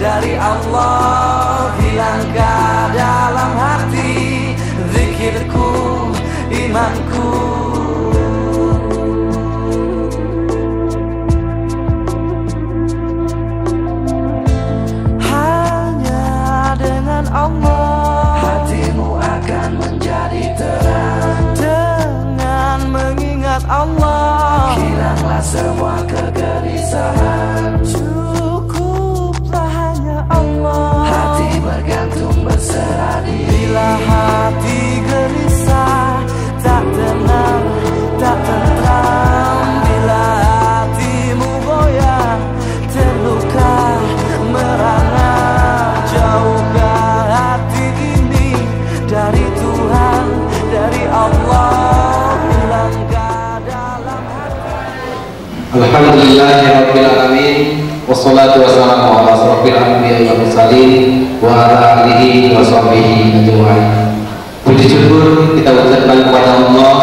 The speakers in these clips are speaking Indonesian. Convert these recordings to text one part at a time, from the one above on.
dari Allah. Hilangkah dalam hati zikirku, imanku. Hanya dengan Allah hatimu akan menjadi terang. Dengan mengingat Allah hilanglah semua kegelisahan. Cukuplah hanya Allah. Hati bergantung berserah diri. Bila hati gelisah, tak tenang, tak tentram. Bila hatimu goyah, terluka, merana. Jauhkah hati ini dari Tuhan, dari Allah. Hilangkah dalam hati. Alhamdulillahirabbil alamin. Wassalatu wassalamu ala asrofil anbiya'i wal mursalin wa ala alihi wa sahbihi ajma'in. Puji syukur kita ucapkan kepada Allah.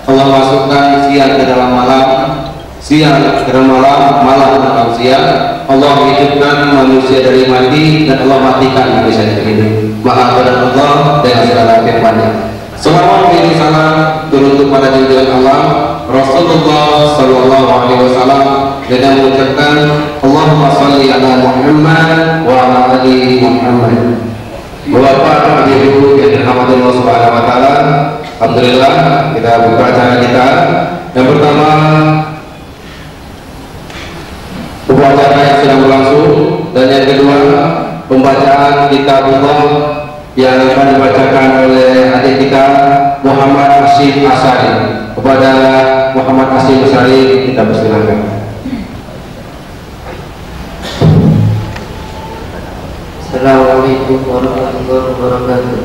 Allah masukkan siang ke dalam malam, siang ke dalam malam, malam ke dalam siang. Allah hidupkan manusia dari mati dan Allah matikan manusia dari hidup. Maha berat Allah dengan segala firman-Nya. Selawat dan salam turun kepada junjungan Allah Rasulullah sallallahu alaihi wasallam dengan mengucapkan Allahumma shalli ala Muhammad wa ala ali Muhammad. Bapak Ibu yang dirahmati Allah Subhanahu wa taala, alhamdulillah kita buka acara kita. Yang pertama upacara yang sedang berlangsung, dan yang kedua pembacaan kitabullah yang akan dibacakan oleh adik kita Muhammad Hasyim Asyari. Kepada Muhammad Hasyim Asyari kita persilakan. Assalamualaikum warahmatullahi wabarakatuh.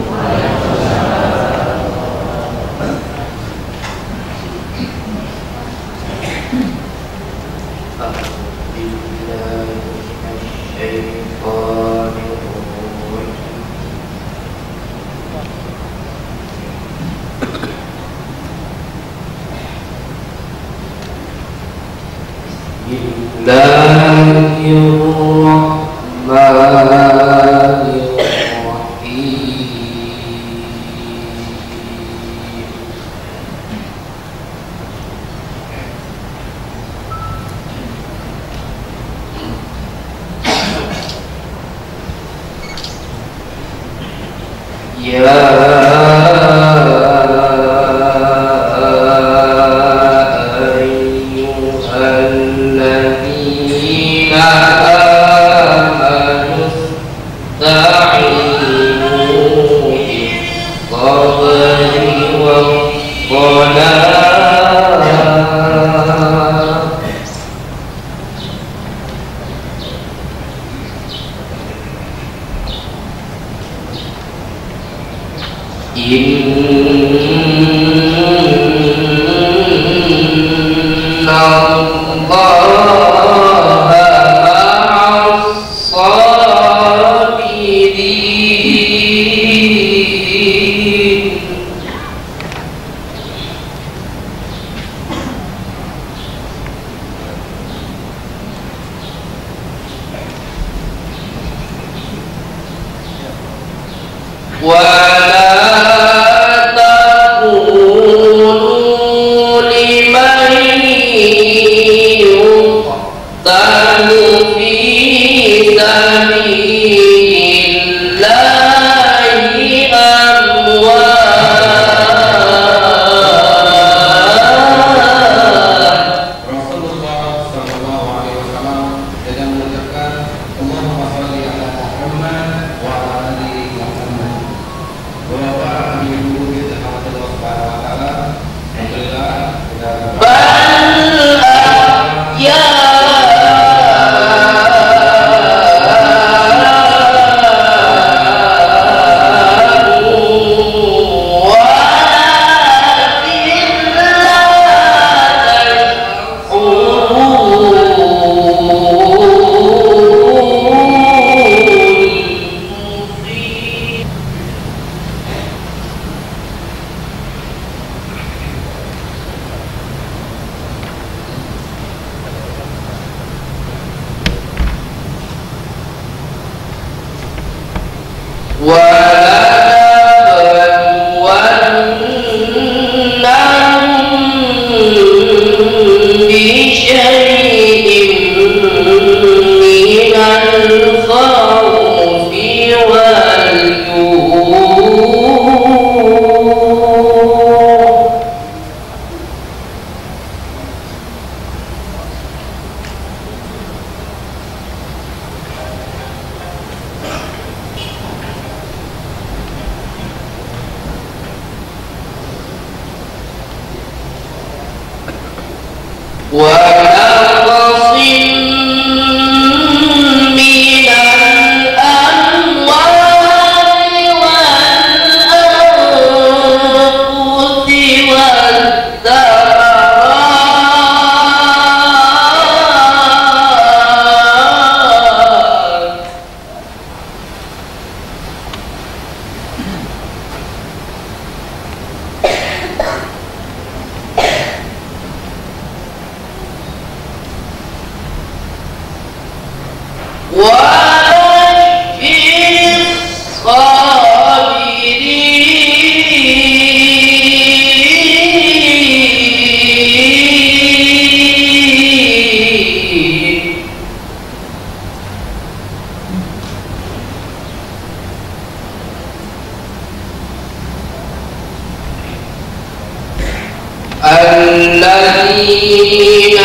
الذين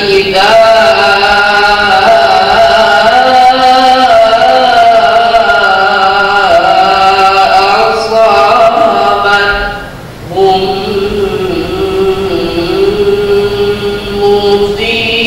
إذا أصابتهم مصيبة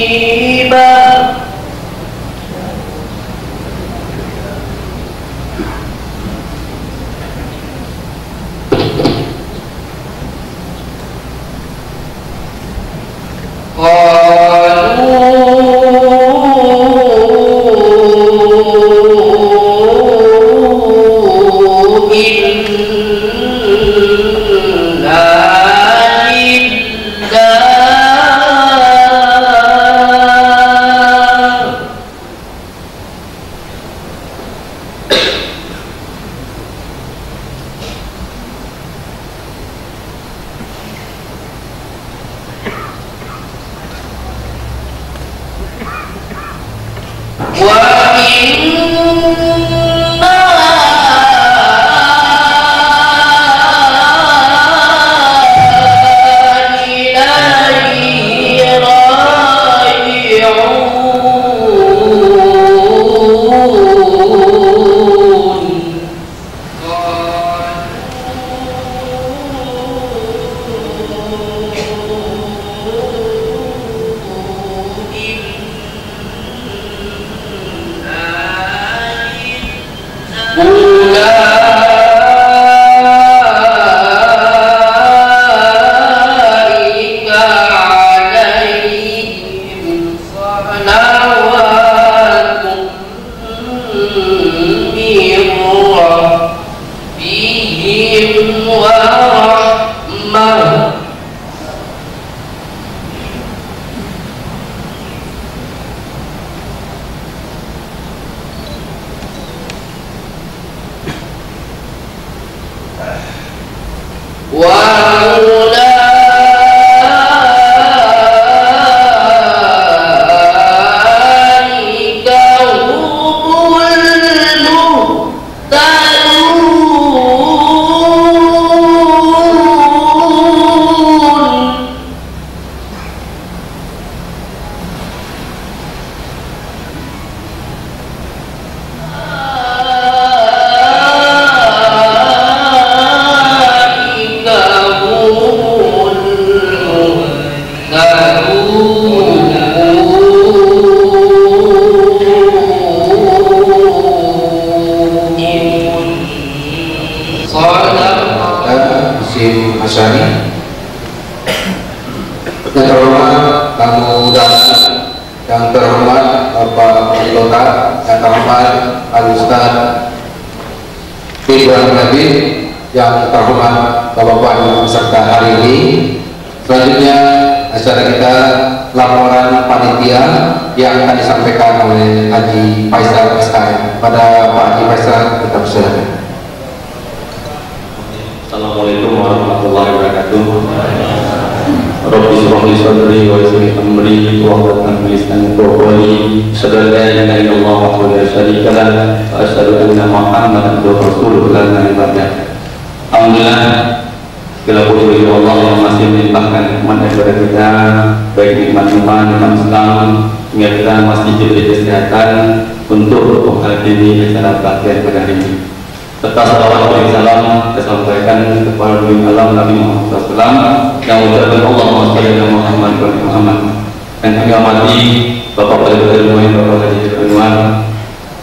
yang terhormat Bapak Wali Kota, yang terhormat Al-Ustaz Ridwan Habib, yang terhormat Bapak-Bapak peserta hari ini. Selanjutnya acara kita laporan panitia yang akan disampaikan oleh Haji Faisal SKM. Pada Pak Haji Faisal, kita persilakan. Assalamualaikum warahmatullahi wabarakatuh. Rabbi shrah li sadri wa yassir li amri wahlul 'uqdatam min lisani yafqahu qawli. Asyhadu an la ilaha illallah wahdahu la syarika lah wa asyhadu anna Muhammadan abduhu wa rasuluhu la nabiyya ba'dah. Alhamdulillah, segala puji bagi Allah yang masih melimpahkan nikmat kepada kita, baik nikmat iman, nikmat Islam, hingga kita masih diberi kesehatan untuk menghadiri acara pelatihan pada hari ini. Serta salawat dan salam kita sampaikan kepada Nabi Muhammad SAW yang mengucapkan Allahumma shalli ala Muhammad wa ala Muhammad. yang kami hormati Bapak Wali Kota Dumai, Bapak Haji Anwar,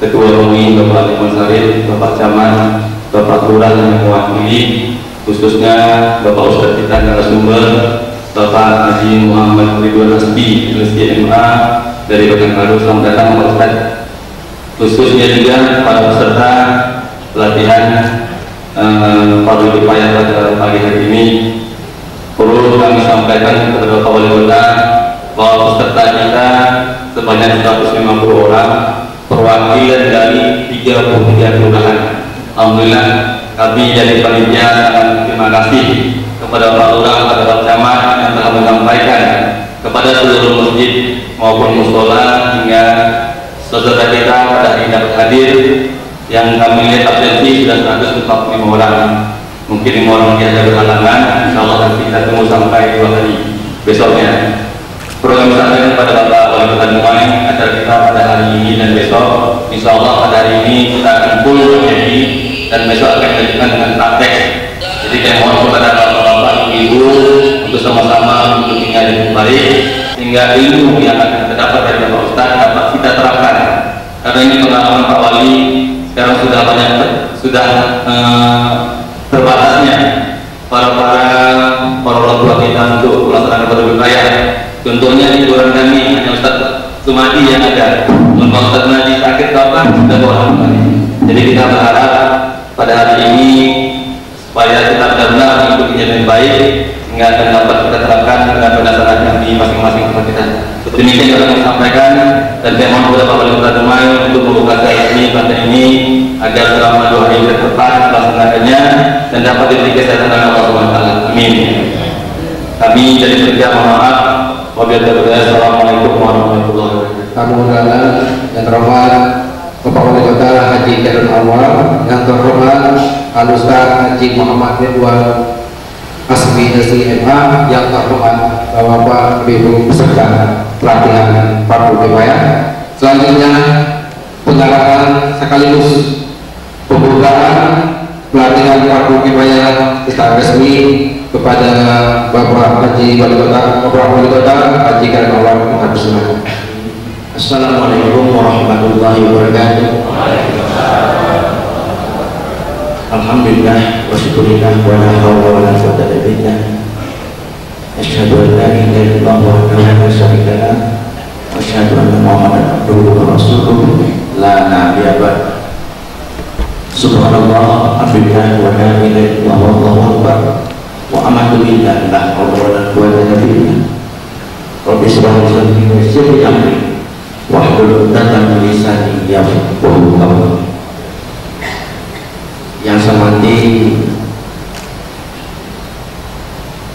Ketua MUI Bapak Liman Sarif, Bapak Camat, Bapak Lurah yang mewakili, khususnya Bapak Ustadz kita narasumber, Bapak Haji Muhammad Ridwan Asbi, LSI-MA dari Pekanbaru. Selamat datang Bapak Ustadz. Khususnya juga para peserta pelatihan Fardhu Kifayah pada pagi hari ini. Perlu kami sampaikan kepada Bapak Wali Kota bahwa peserta kita sebanyak 150 orang, perwakilan dari 33 kelurahan. Alhamdulillah kami dari panitia sangat terima kasih kepada Pak Lurah, kepada Pak Camat yang telah menyampaikan kepada seluruh masjid maupun musola hingga saudara kita pada hari dapat hadir, yang kami lihat absensi sudah 145 orang. Mungkin 5 orang yang ada berhalangan, insya Allah nanti kita tunggu sampai 2 hari besoknya. Program saya kepada Bapak Wali Kota Dumai agar kita pada hari ini dan besok, insya Allah pada hari ini kita akan full jadi, dan besok akan dilanjutkan dengan praktek. Jadi saya mohon kepada Bapak-Bapak, Ibu untuk sama-sama mendukungnya dengan baik, sehingga ilmu yang akan kita dapat dari Bapak Ustaz dapat kita terapkan. Karena ini pengalaman Pak Wali sekarang sudah banyak terbatasnya para orang tua kita untuk melaksanakan Fardhu Kifayah. Contohnya di kelurahan kami hanya Ustaz Sumadi yang ada, Pak Ustaz Naji sakit Bapak sudah bawa. Jadi kita berharap pada hari ini supaya kita benar-benar mengikutinya dengan baik, sehingga akan dapat kita terapkan dengan berdasarkan yang di masing-masing tempat kita. Demikian yang kami sampaikan, dan saya mohon kepada Bapak Wali Kota Dumai untuk membuka pelatihan ini agar selama 2 hari tepat melaksanakannya dan dapat diberi kesehatan dengan Allah SWT. Amin. Kami dari panitia mohon maaf. Wassalamualaikum warahmatullahi wabarakatuh. Tamu undangan yang terhormat Bapak Wali Kota Haji Khairul Anwar, yang terhormat Al-Ustaz Haji Muhammad Ridwan Asbi LSI-MA, yang terhormat Bapak Ibu peserta pelatihan Fardhu Kifayah. Selanjutnya penyerahan sekaligus pembukaan pelatihan Fardhu Kifayah secara resmi kepada Bapak Haji Wali Kota, Bapak Wali Kota Haji Khairul Anwar. Assalamualaikum warahmatullahi wabarakatuh. Alhamdulillah wa syukurillah wa la hawla wa la quwwata illa billah. Asyhadu an la ilaha illallah wahdahu la syarika lah wa asyhadu anna Muhammadan abduhu wa rasuluh la nabiyya ba'd. Subhanallah, alhamdulillah wa la ilaha illallah wallahu akbar. Wa amatu billah la hawla wa la quwwata illa billah. Rabbi shrah li sadri wa yassir li amri wahlul 'uqdatam min lisani yafqahu qawli. Yang saya hormati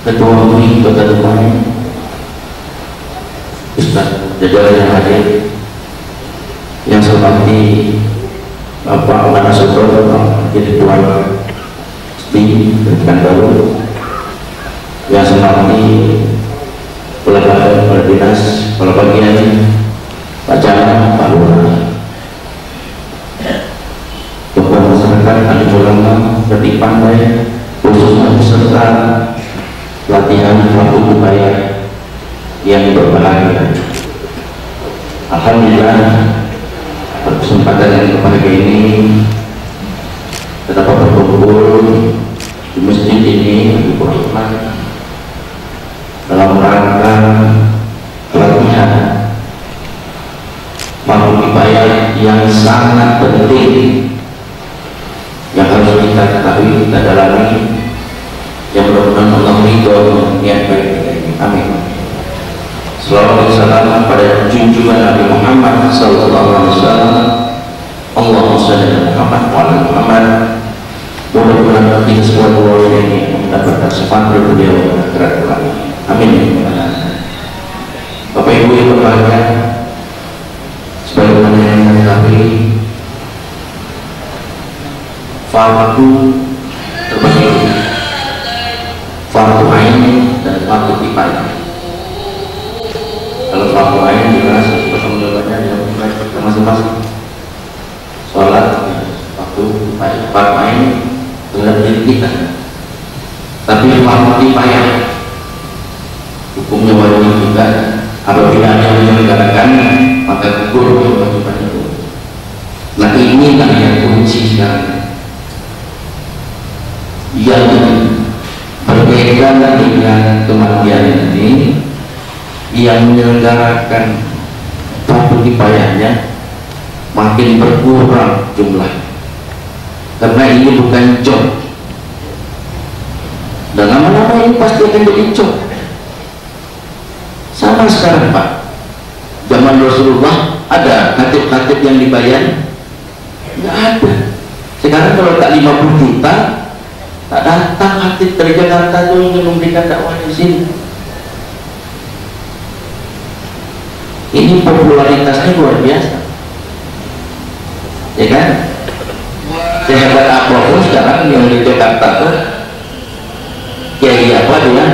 Ketua MUI Kota Dumai, Ustaz jajaran yang hadir, yang saya hormati Bapak Manasutro, Bapak Ridwan Asbi dari Pekanbaru, yang saya hormati Kepala Dinas, Kepala Bagian, Pak Camat, Pak Lurah, tokoh masyarakat, alim ulama, tertib pandai, khususnya peserta pelatihan Fardhu Kifayah yang berbahagia. Alhamdulillah, pada kesempatan yang berbahagia ini kita dapat berkumpul di masjid ini di Rahman dalam rangka pelatihan Fardhu Kifayah yang sangat penting, yang harus kita ketahui, kita dalami, yang mudah-mudahan Allah ridho niat baik kita ini. Amin. Salawat dan salam pada junjungan Nabi Muhammad sallallahu alaihi wasallam. Allahumma shalli ala Muhammad wa ala Muhammad. Mudah-mudahan kita semua keluarga ini mendapatkan syafaat dari beliau dan akhirat kelak. Amin. Bapak Ibu yang berbahagia, sebagaimana yang kami ketahui, Fardhu terbagi Fardhu Ain dan Fardhu Kifayah. Kalau Fardhu Ain jelas pertanggungjawabannya yang masing-masing. Sholat, Fardhu Kifayah. Fardhu Ain terhadap diri kita. Tapi Fardhu Kifayah hukumnya wajib juga apabila yang menyelenggarakan maka gugur kewajiban itu. Nah ini yang kunci sekarang yang berbeda dengan kematian ini. Yang menyelenggarakan fardu kifayahnya makin berkurang jumlah, karena ini bukan job, dan lama-lama ini pasti akan jadi job. Sama sekarang Pak, zaman Rasulullah ada khatib-khatib yang dibayar? Nggak ada. Sekarang kalau tak 50 juta tak datang khatib dari Jakarta itu ingin memberikan dakwah di sini. Ini popularitasnya luar biasa, ya kan? Sehebat apapun sekarang yang di Jakarta tuh kiai apa dia,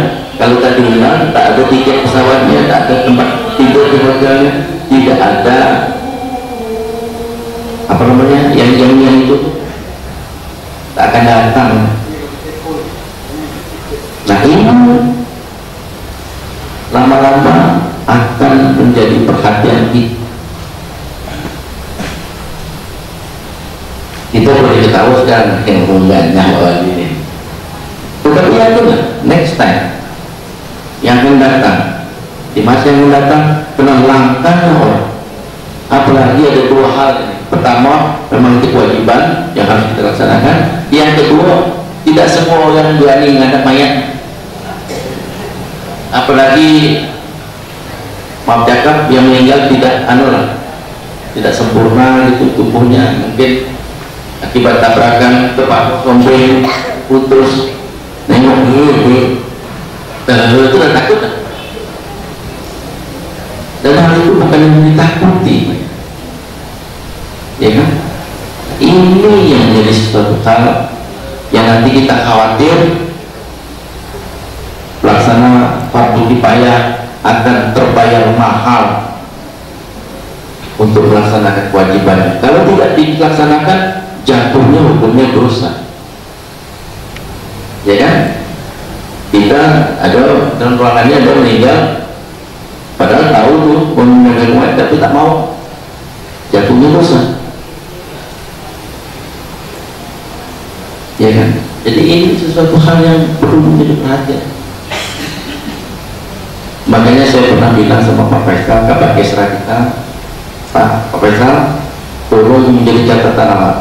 kalau tak diundang tak ada tiket pesawatnya, tak ada tempat tidur di hotelnya, tidak ada apa namanya yang itu, tak akan datang. Nah ini lama-lama akan menjadi perhatian kita. Kita boleh tahu sekarang yang enggaknya awal ini. Tetapi yakinlah next time yang akan datang, di masa yang akan datang, kena langkahnya orang. Apalagi ada dua hal ini. Pertama, memang itu kewajiban yang harus kita laksanakan. Yang kedua, tidak semua orang berani menghadap mayat. Apalagi maaf cakap yang meninggal tidak tidak sempurna itu tubuhnya, mungkin akibat tabrakan tepat kompeng putus, nengok itu udah takut, dan hal itu bukan yang ditakuti, ya kan? Ini yang jadi sesuatu hal yang nanti kita khawatir pelaksana fardu kifayah akan terbayar mahal untuk melaksanakan kewajibannya. Kalau tidak dilaksanakan, jatuhnya hukumnya dosa, ya kan? Kita ada dalam ruangannya ada meninggal, padahal tahu tuh meninggal mayat tapi tak mau, jatuhnya dosa, ya kan? Jadi ini sesuatu hal yang perlu menjadi perhatian. Makanya saya pernah bilang sama Pak Faisal, Kabar Kesra kita, Pak Faisal, tolong menjadi catatan awal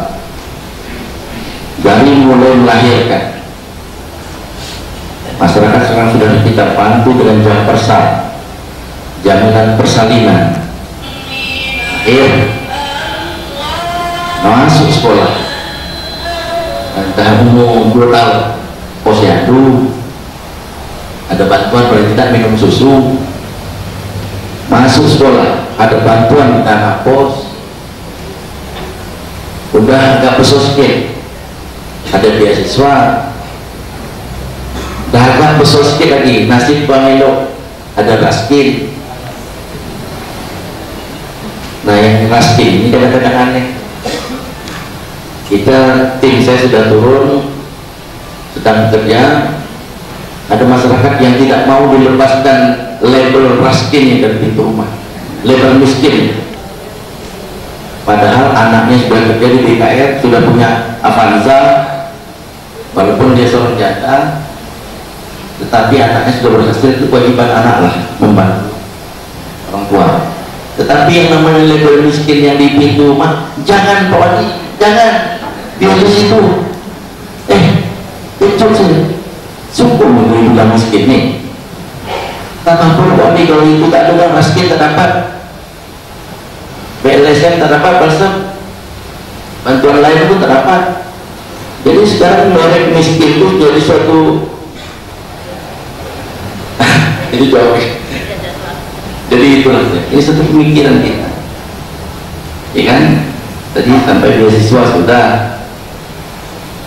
dari mulai melahirkan. Masyarakat sekarang sudah kita bantu dengan jam persal, jaminan persalinan, masuk sekolah, entah umur 2 tahun, posyandu, ada bantuan paling tidak minum susu, masuk sekolah ada bantuan dana pos, udah agak pesoskin ada beasiswa, udah agak pesoskin lagi nasib bang elok ada raskin. Nah yang raskin ini kadang-kadang aneh. Kita tim saya sudah turun sedang bekerja. Ada masyarakat yang tidak mau dilepaskan label raskin dari pintu rumah, label miskin, padahal anaknya sudah kerja di BKR, sudah punya Avanza, walaupun dia seorang janda, tetapi anaknya sudah berhasil. Itu kewajiban anak lah membantu orang tua. Tetapi yang namanya label miskin yang di pintu rumah, jangan Pak Wadi, jangan dia di situ, kencok saja. Sungguh bilang miskin nih, tak mampu Wadi, kalau itu tak ada miskin tak dapat BLSM, tak dapat balsam, bantuan lain pun tak dapat. Jadi sekarang merek miskin itu jadi suatu itu jauh. Jadi itulah, ini satu pemikiran kita, ya kan? Tadi sampai beasiswa sudah,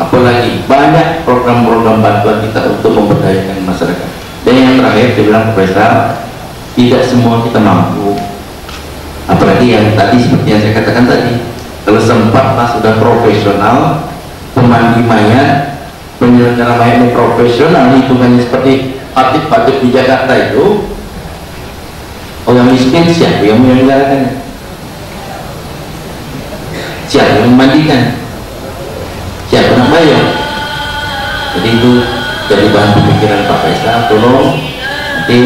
apalagi banyak program-program bantuan kita untuk memberdayakan masyarakat. Dan yang terakhir saya bilang Profesor, tidak semua kita mampu, apalagi yang tadi seperti yang saya katakan tadi, kalau sempat pas sudah profesional, pemandi mayat, penyelenggara mayat yang profesional, hitungannya seperti khatib-khatib di Jakarta itu, Orang miskin siapa yang menyelenggarakannya? Siapa yang memandikan? Siapa yang bayar? Jadi itu jadi bahan pemikiran Pak Faisal. Tolong nanti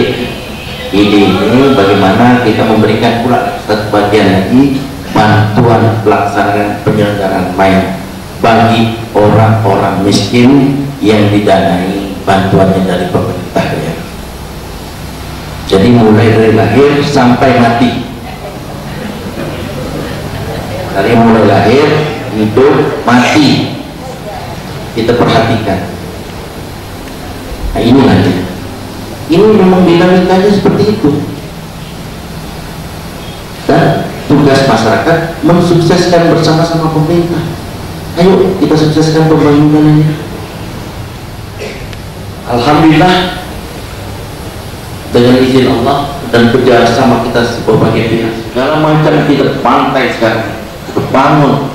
ide ini bagaimana kita memberikan pula satu bagian lagi bantuan pelaksanaan penyelenggaraan main bagi orang-orang miskin yang didanai bantuannya dari pemerintah ya. Jadi mulai dari lahir sampai mati, dari mulai lahir, hidup, mati, kita perhatikan. Nah ini nanti, ini memang dinamikanya seperti itu. Dan tugas masyarakat mensukseskan bersama-sama pemerintah. Ayo kita sukseskan pembangunan ini. Alhamdulillah dengan izin Allah dan kerjasama kita berbagai pihak, segala macam kita pantai sekarang terbangun.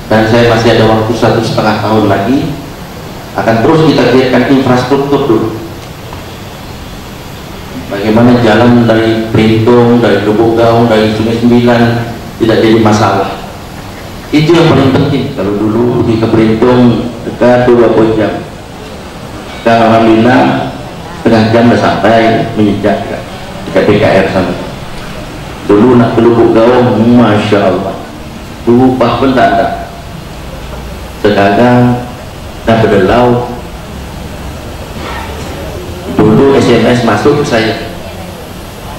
Dan saya masih ada waktu 1,5 tahun lagi, akan terus kita giatkan infrastruktur dulu. Bagaimana jalan dari Belitung, dari Lubuk Gaung, dari Sungai Sembilan tidak jadi masalah. Itu yang paling penting. Kalau dulu di Belitung dekat 2 jam, sekarang alhamdulillah setengah jam sudah sampai menjejak dekat BKR sana. Dulu nak ke Lubuk Gaung, masya Allah, upah pun tak ada. Sekarang dah berdelau. Dulu SMS masuk ke saya,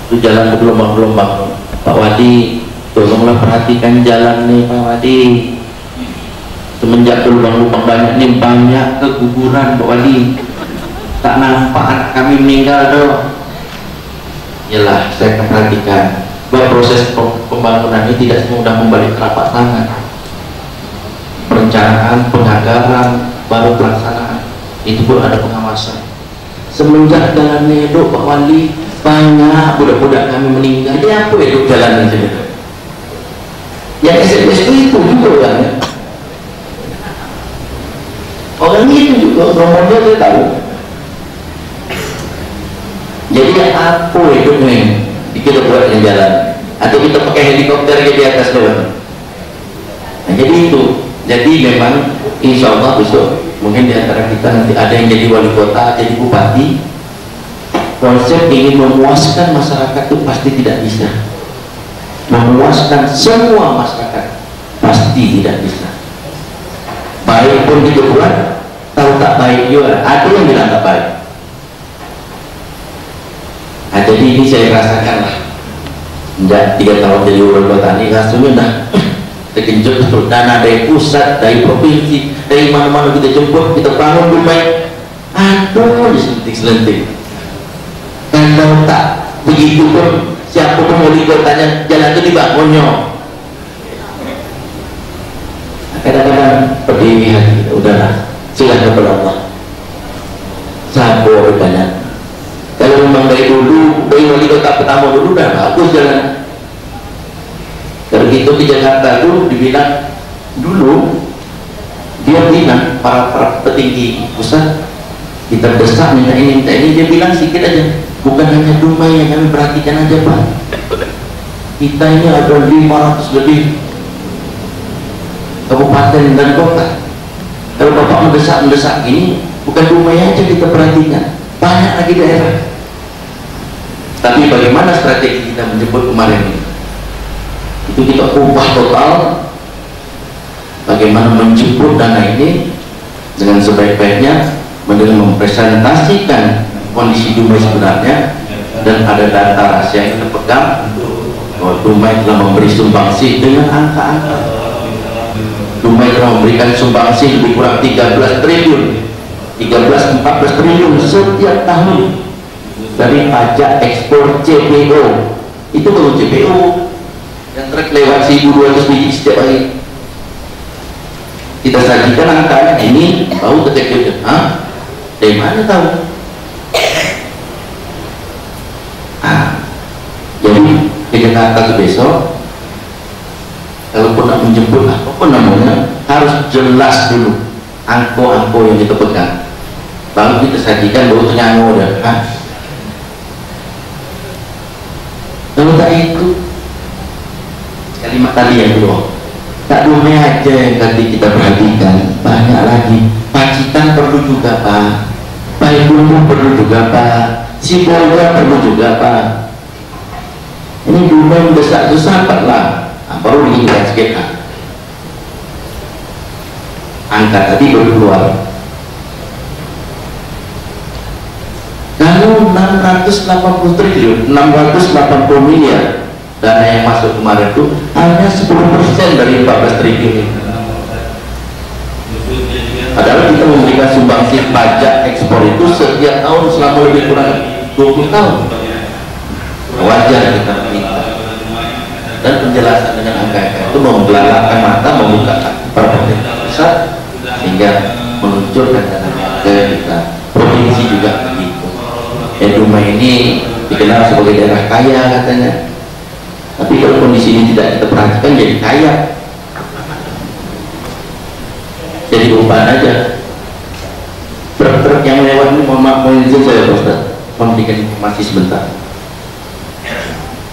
itu jalan bergelombang-gelombang. Pak Wadi, tolonglah perhatikan jalan nih Pak Wadi. Semenjak berlubang-lubang banyak nih, banyak keguguran Pak Wadi. Tak nampak anak kami meninggal doh. Yalah, saya akan perhatikan bahwa proses pembangunan ini tidak semudah membalik telapak tangan. Perencanaan, penganggaran, baru pelaksanaan, itu pun ada pengawasan. Semenjak jalannya hidup Pak Wali, banyak budak-budak kami meninggal. Ini apa hidup jalan saja? Yang SMS itu juga kan? Orang itu juga nomornya saya tahu. Jadi apa hidupnya kita buat yang jalan? Atau kita pakai helikopter di atas doang? Nah, jadi itu. Jadi memang insya Allah besok mungkin diantara kita nanti ada yang jadi wali kota, jadi bupati. Konsep ingin memuaskan masyarakat itu pasti tidak bisa. Memuaskan semua masyarakat pasti tidak bisa. Baik pun kita buat, tahu tak baik juga. Ada yang bilang tak baik. Nah, jadi ini saya rasakan lah. Sejak 3 tahun jadi wali kota ini rasanya dah terkejut betul. Dana dari pusat, dari provinsi, dari mana-mana kita jemput, kita bangun rumah. Aduh, diselentik-selentik. Kalau tak begitu pun, siapa pun wali kotanya jalan itu dibangunnya. Kadang-kadang pedih hati kita, udahlah, silakan kepada Allah. Sabar banyak. Kalau memang dari dulu, dari wali kota pertama dulu udah bagus jalan. Kalau gitu di Jakarta itu dibilang dulu, dia bilang para petinggi pusat, kita desak minta ini, dia bilang sedikit aja, bukan hanya Dumai yang kami perhatikan aja Pak, kita ini ada 500 lebih kabupaten dan kota. Kalau Bapak mendesak gini, bukan Dumai aja kita perhatikan, banyak lagi daerah. Tapi bagaimana strategi kita menjemput kemarin ini? Itu kita ubah total, bagaimana menjemput dana ini dengan sebaik-baiknya, dengan mempresentasikan kondisi Dumai sebenarnya, dan ada data rahasia yang kita pegang bahwa Dumai telah memberi sumbangsi dengan angka-angka. Dumai telah memberikan sumbangsi lebih kurang 13 triliun 13-14 triliun setiap tahun dari pajak ekspor CPO. Itu kalau CPO yang truk lewat 1.200 biji setiap hari. Kita sajikan angkanya ini, tahu ketik-ketik, dari mana tahu? Jadi ke Jakarta besok, kalau pun nak menjemput apapun namanya, harus jelas dulu angko-angko yang kita pegang. Baru kita sajikan, baru ternyanggu dah. Kalimat tadi yang kedua, tak Dumai aja yang tadi kita perhatikan, banyak lagi. Pacitan perlu juga Pak, Payakumbuh perlu juga Pak, Sibolga perlu juga Pak. Ini Dumai mendesak itu sahabat lah. Nah, baru diingat sedikit lah. Angka tadi baru keluar. Kalau 680 triliun, 680 miliar dana yang masuk kemarin itu hanya 10% dari 14 triliun. Padahal kita memberikan sumbangsi pajak ekspor itu setiap tahun selama lebih kurang 20 tahun. Wajar kita minta. Dan penjelasan dengan angka-angka itu membelalakkan mata, membuka para pemerintah pusat sehingga meluncurkan dana ke kita. Provinsi juga begitu. Dumai ini dikenal sebagai daerah kaya katanya. Tapi kalau kondisi ini tidak kita perhatikan jadi kaya, jadi beban aja. Truk-truk yang lewat ini, mohon izin saya Ustaz memberikan informasi sebentar.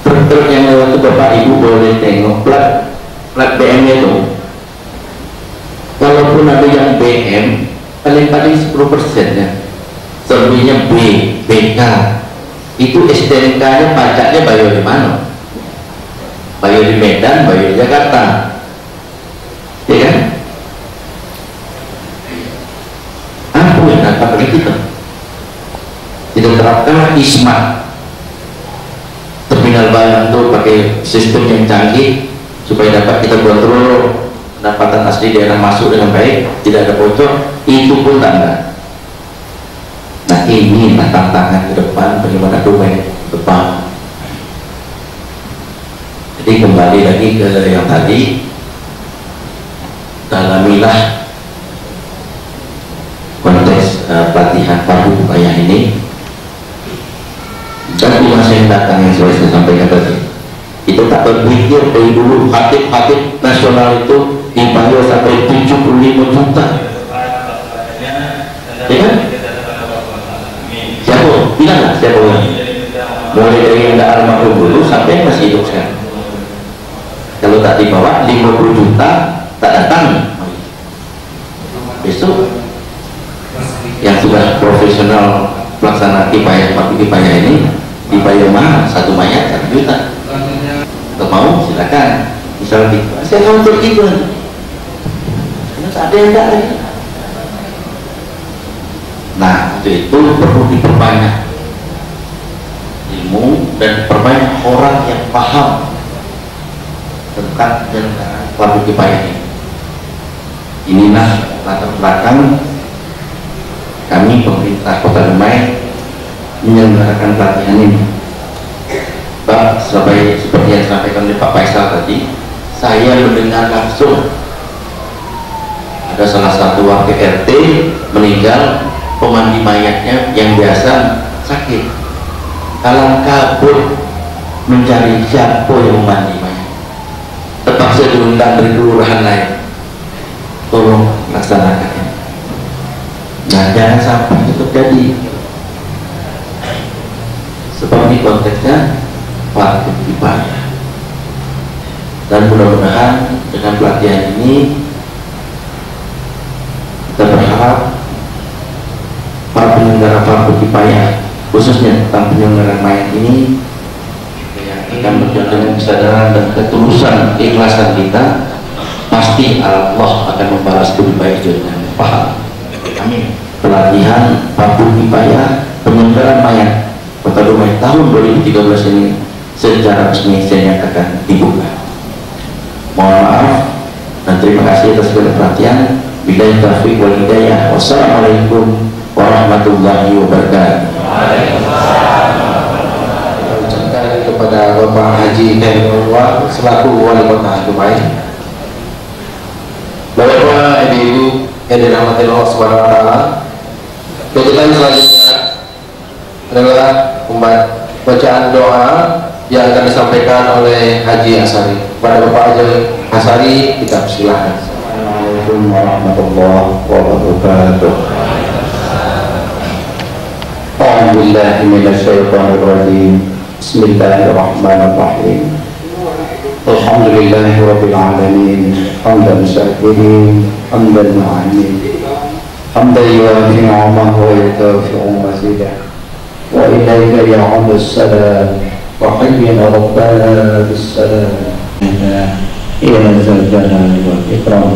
Truk-truk yang lewat itu Bapak Ibu boleh tengok plat BM nya itu. Kalaupun ada yang BM paling 10% ya, selebihnya B, BK, itu STNK nya pajaknya bayar di mana? Bayar di Medan, bayar di Jakarta, ya kan? Apa yang dapat dari kita? Kita terapkan ISMAT, terminal barang itu pakai sistem yang canggih supaya dapat kita kontrol pendapatan asli daerah masuk dengan baik, tidak ada bocor. Itu pun tanda. Nah ini tantangan ke depan bagaimana Dumai depan. Jadi kembali lagi ke yang tadi, dalamilah konteks pelatihan Fardu Kifayah ini. Dan di masa yang datang yang saya sampaikan tadi, kita tak berpikir dari dulu khatib-khatib nasional itu dibayar sampai 75 juta, ya kan? Siapa? Bilang lah siapa yang mulai dari yang tidak almarhum dulu sampai yang masih hidup sekarang. Kalau tak dibawa 50 juta tak datang. Besok yang sudah profesional pelaksana kifayah Fardu Kifayah ini dibayar mahal, satu mayat 1 juta. Kalau mau silakan. Misalnya saya mau untuk itu, karena tak ada yang tak lagi. Nah itu perlu diperbanyak ilmu dan perbanyak orang yang paham tentang penyelenggaraan Fardu Kifayah ini. Inilah latar belakang kami pemerintah Kota Dumai menyelenggarakan pelatihan ini. Pak, seperti yang disampaikan oleh Pak Faisal tadi, saya mendengar langsung ada salah satu warga RT meninggal, pemandi mayatnya yang biasa sakit, kalang kabut mencari siapa yang memandi mayat. Terpaksa diundang dari kelurahan lain, tolong laksanakan. Nah jangan sampai itu terjadi, sebab ini konteksnya Fardu Kifayah. Dan mudah-mudahan dengan pelatihan ini kita berharap para penyelenggara Fardu Kifayah, khususnya tentang penyelenggaraan mayat ini, akan berjalan dengan kesadaran dan ketulusan keikhlasan kita, pasti Allah akan membalas lebih baik dengan paham. Amin. Pelatihan Fardu Kifayah penyelenggaraan mayat Kota Dumai tahun 2013 ini secara resmi saya nyatakan dibuka. Mohon maaf dan terima kasih atas segala perhatian. Billahi taufiq wal hidayah. Wassalamualaikum warahmatullahi wabarakatuh. Ucapkan kepada Bapak Haji Khairullah selaku Wali Kota Dumai. Bapak, Ibu yang dirahmati Allah Subhanahu wa taala, kegiatan selanjutnya adalah bacaan doa yang akan disampaikan oleh Haji Asari. Pada Bapak Haji Asari kita persilahkan. Assalamualaikum warahmatullahi wabarakatuh. A'udzubillahi minasyaitonir rajim. Bismillahirrahmanirrahim. الحمد لله رب العالمين حمدا شاكرين حمدا معانين حمدا يوافي نعمه ويكافئ مزيده وإليك يعود السلام وحينا ربنا بالسلام يا ذا الجلال والإكرام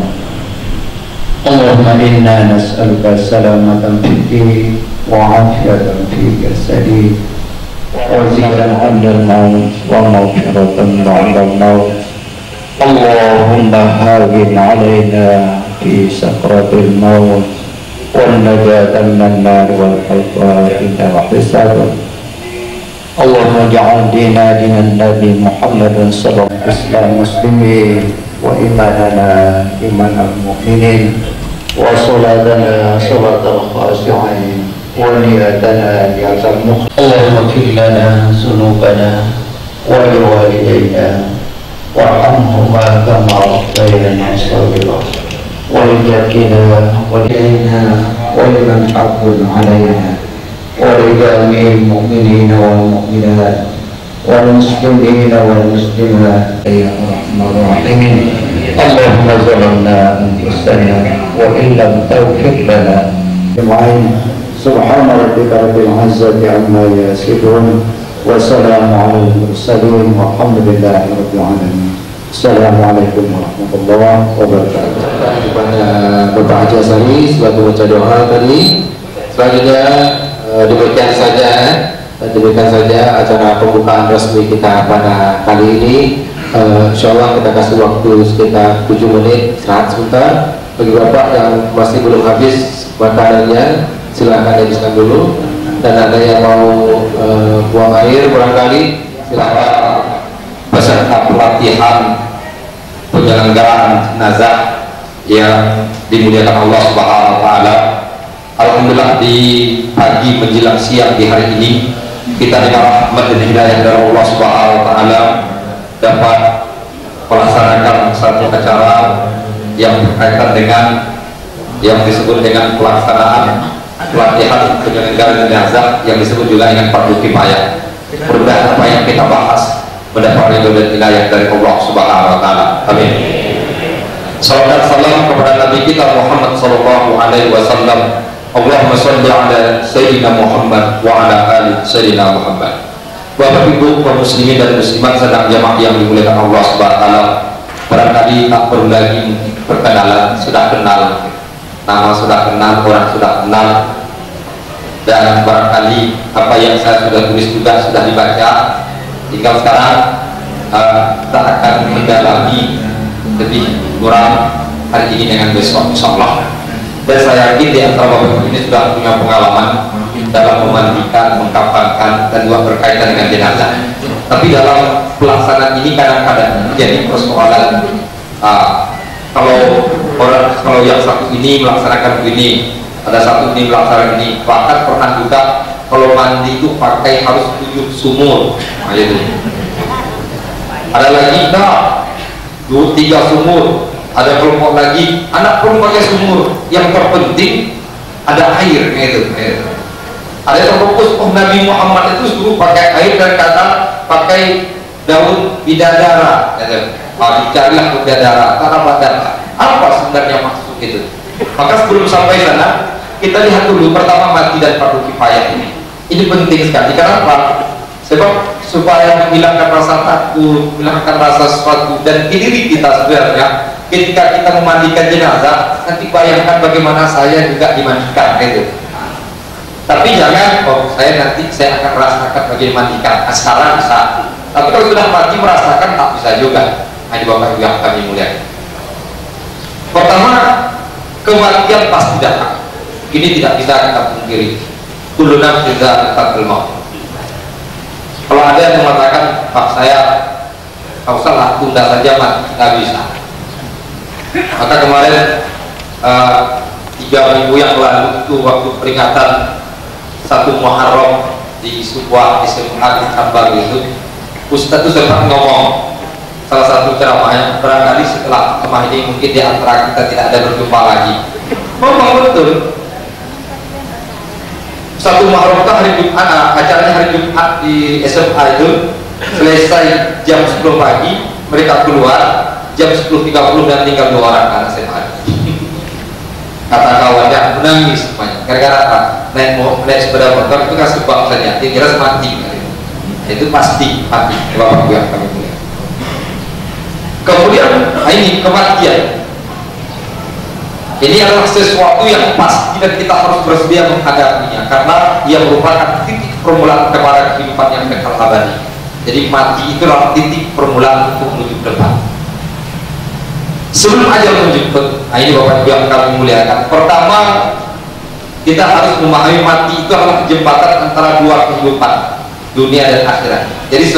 اللهم إنا نسألك سلامة في الدين وعافية في جسدي وزيدا عند الموت ومغفرة بعد الموت اللهم هاون علينا في سكرة الموت والنجاة من النار والحفاظ عند الحساب اللهم اجعل دينا دين النبي محمد صلى الله عليه وسلم مسلمين وإيماننا إيمان المؤمنين وصلاتنا صلاة الخاشعين ونيتنا نية المخلصين اللهم اغفر لنا ذنوبنا ولوالدينا وارحمهما كما ربيانا صغيرا ولجدنا ولدينا ولمن حقد علينا ولجميع المؤمنين والمؤمنات والمسلمين والمسلمات يا ارحم الراحمين اللهم ظلمنا انفسنا وان لم تغفر لنا اجمعين سبحان ربك رب العزة عما يصفون وسلام على المرسلين والحمد لله رب العالمين. Assalamualaikum warahmatullahi wabarakatuh. Kepada Bapak Haji Asari selaku baca doa tadi. Selanjutnya demikian saja acara pembukaan resmi kita pada kali ini. Insyaallah kita kasih waktu sekitar 7 menit istirahat sebentar. Bagi Bapak yang masih belum habis makanannya, silakan habiskan dulu. Dan ada yang mau buang air barangkali, silakan. Peserta pelatihan penyelenggaraan jenazah yang dimuliakan Allah Subhanahu wa taala. Alhamdulillah di pagi menjelang siang di hari ini kita dengan rahmat dan hidayah dari Allah Subhanahu wa taala dapat melaksanakan satu acara yang berkaitan dengan yang disebut dengan pelaksanaan pelatihan penyelenggaraan jenazah yang disebut juga dengan fardu kifayah. Mudah apa yang kita bahas mendapat ridho dan hidayah dari Allah Subhanahu wa taala. Amin. Salam dan salam kepada Nabi kita Muhammad sallallahu alaihi wasallam. Allahumma shalli ala sayyidina Muhammad wa ala ali sayyidina Muhammad. Bapak Ibu kaum muslimin dan muslimat sedang jamaah yang dimuliakan Allah Subhanahu wa taala. Barangkali tak perlu lagi perkenalan, sudah kenal. Nama sudah kenal, orang sudah kenal. Dan barangkali apa yang saya sudah tulis juga sudah dibaca. Tinggal sekarang kita akan mendalami lebih kurang hari ini dengan besok insyaallah. Dan saya yakin di antara bapak ini sudah punya pengalaman dalam memandikan, mengkafankan dan juga berkaitan dengan jenazah. Tapi dalam pelaksanaan ini kadang-kadang menjadi persoalan. Kalau yang satu ini melaksanakan begini, ada satu ini melaksanakan ini, bahkan pernah juga kalau mandi itu pakai harus 7 sumur. Nah, itu. Ada lagi 2-3 sumur. Ada kelompok lagi anak perlu pakai sumur. Yang terpenting ada air gitu. Ada yang fokus Nabi Muhammad itu suruh pakai air dan kata pakai daun bidadara. Dicarilah bidadara, tanaman. Apa sebenarnya maksud itu? Maka sebelum sampai sana kita lihat dulu pertama mati dan fardu kifayah ini. Ini penting sekali. Kenapa? Sebab supaya menghilangkan rasa takut, menghilangkan rasa sesuatu dan diri kita sebenarnya ketika kita memandikan jenazah, nanti bayangkan bagaimana saya juga dimandikan gitu. Tapi jangan, saya akan merasakan bagaimana dimandikan. Sekarang bisa. Tapi kalau sudah mati merasakan tak bisa juga. Hanya Bapak Ibu yang kami muliakan. Pertama, kematian pasti datang. Ini tidak bisa kita pungkiri. Kullu nafsin dha'iqatul maut. Kalau ada yang mengatakan, Pak saya kau salah, tunda saja mati, nggak bisa. Maka kemarin 3 minggu yang lalu itu waktu peringatan 1 Muharram di sebuah SMA di Tambang itu, Ustadz itu sempat ngomong salah satu ceramahnya, barangkali setelah ceramah ini mungkin di antara kita tidak ada berjumpa lagi. Ngomong betul. 1 Muharram itu hari Jumat, acaranya hari Jumat di SMA itu selesai jam 10 pagi, mereka keluar jam 10.30 dan tinggal 2 orang anak SMA. Kata kawannya menangis semuanya. Gara-gara apa? Naik sepeda motor itu kan sebab saja. Dia kira mati. Itu pasti mati. Bapak Ibu yang kami mulia. Kemudian ini kematian. Ini adalah sesuatu yang pasti dan kita harus bersedia menghadapinya karena ia merupakan titik permulaan kepada kehidupan yang kekal abadi. Jadi mati itulah titik permulaan untuk menuju ke depan. Sebelum ajal menjemput, nah ini Bapak Ibu yang kami muliakan. Pertama, kita harus memahami mati itu adalah jembatan antara dua kehidupan, dunia dan akhirat. Jadi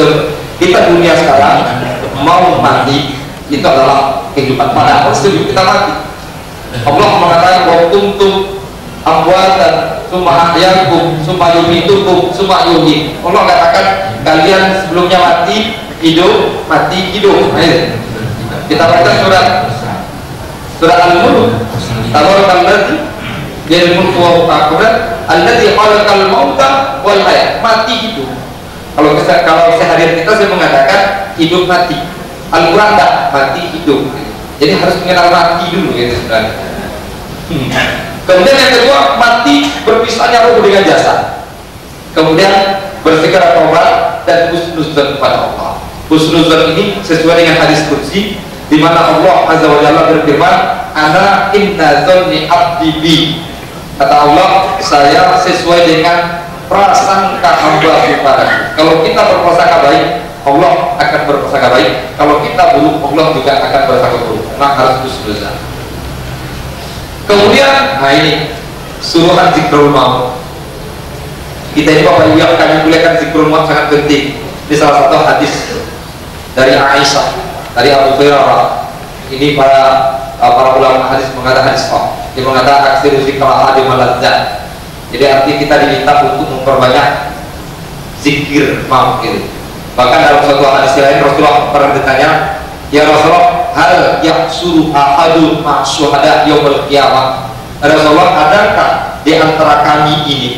kita dunia sekarang mau mati itu adalah kehidupan, padahal sebelum kita mati Allah mengatakan wa kuntum amwatan summa ahyakum summa yumitukum summa yuhyikum. Allah katakan kalian sebelumnya mati hidup. Ayo kita baca surat Al-Mulk. Tabarakalladzi bil mulki wa quwwati alladzi khalaqal mauta wal hayat. Mati hidup. Kalau seharian kita saya mengatakan hidup mati. Al-Quran tak mati hidup. Jadi harus mengenal mati dulu gitu sebenarnya. Kemudian yang kedua, mati berpisahnya ruh dengan jasad. Kemudian bersegera taubat dan husnuzan kepada Allah. Husnuzan ini sesuai dengan hadis qudsi di mana Allah Azza wa Jalla berfirman, "Ana inna dzanni 'abdi bi." Kata Allah, saya sesuai dengan prasangka hamba kepadaku. Kalau kita berprasangka baik, Allah akan berprasangka baik. Kalau kita buruk, Allah juga akan berprasangka buruk. Nah, harus husnuzan. Kemudian, nah ini suruhan zikrul maut. Kita ini Bapak Ibu yang kami muliakan, zikrul maut sangat penting. Ini salah satu hadis dari Aisyah, dari Abu Hurairah. Ini para ulama hadis mengatakan hadis dia mengatakan aksiru zikra ahadi maladzat. Jadi artinya kita diminta untuk memperbanyak zikir maut gitu. Bahkan dalam suatu hadis lain Rasulullah pernah ditanya, ya Rasulullah, hal yaqsuru ahadun ma'syuhada yaumil qiyamah. Rasulullah, adakah di antara kami ini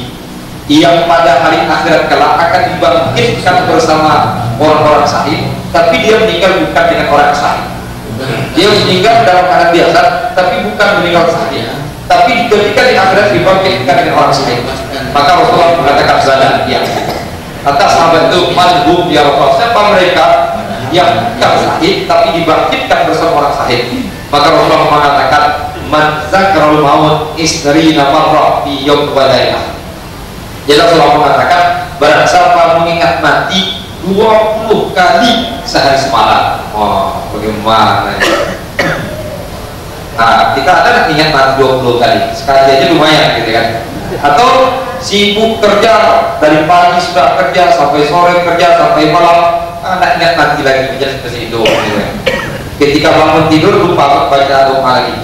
yang pada hari akhirat kelak akan dibangkitkan bersama orang-orang syahid, tapi dia meninggal bukan dengan orang syahid. Dia meninggal dalam keadaan biasa, tapi bukan meninggal syahid. Tapi ketika di akhirat dibangkitkan dengan orang syahid, maka Rasulullah mengatakan sana dia. Atas sahabat itu manhum ya Rasulullah, siapa mereka yang bukan syahid tapi dibangkitkan bersama orang syahid? Maka Rasulullah mengatakan man zakarul maut isrina marrah fi yawm wa lailah. Jadi Rasulullah mengatakan barang siapa mengingat mati 20 kali sehari semalam. Oh, bagaimana ini? Nah, kita ada ingat mati 20 kali. Sekali aja lumayan gitu kan. Atau sibuk kerja dari pagi sudah kerja sampai sore, kerja sampai malam, anak ingat mati lagi menjadi seperti itu. Ketika bangun tidur lupa baca doa lagi,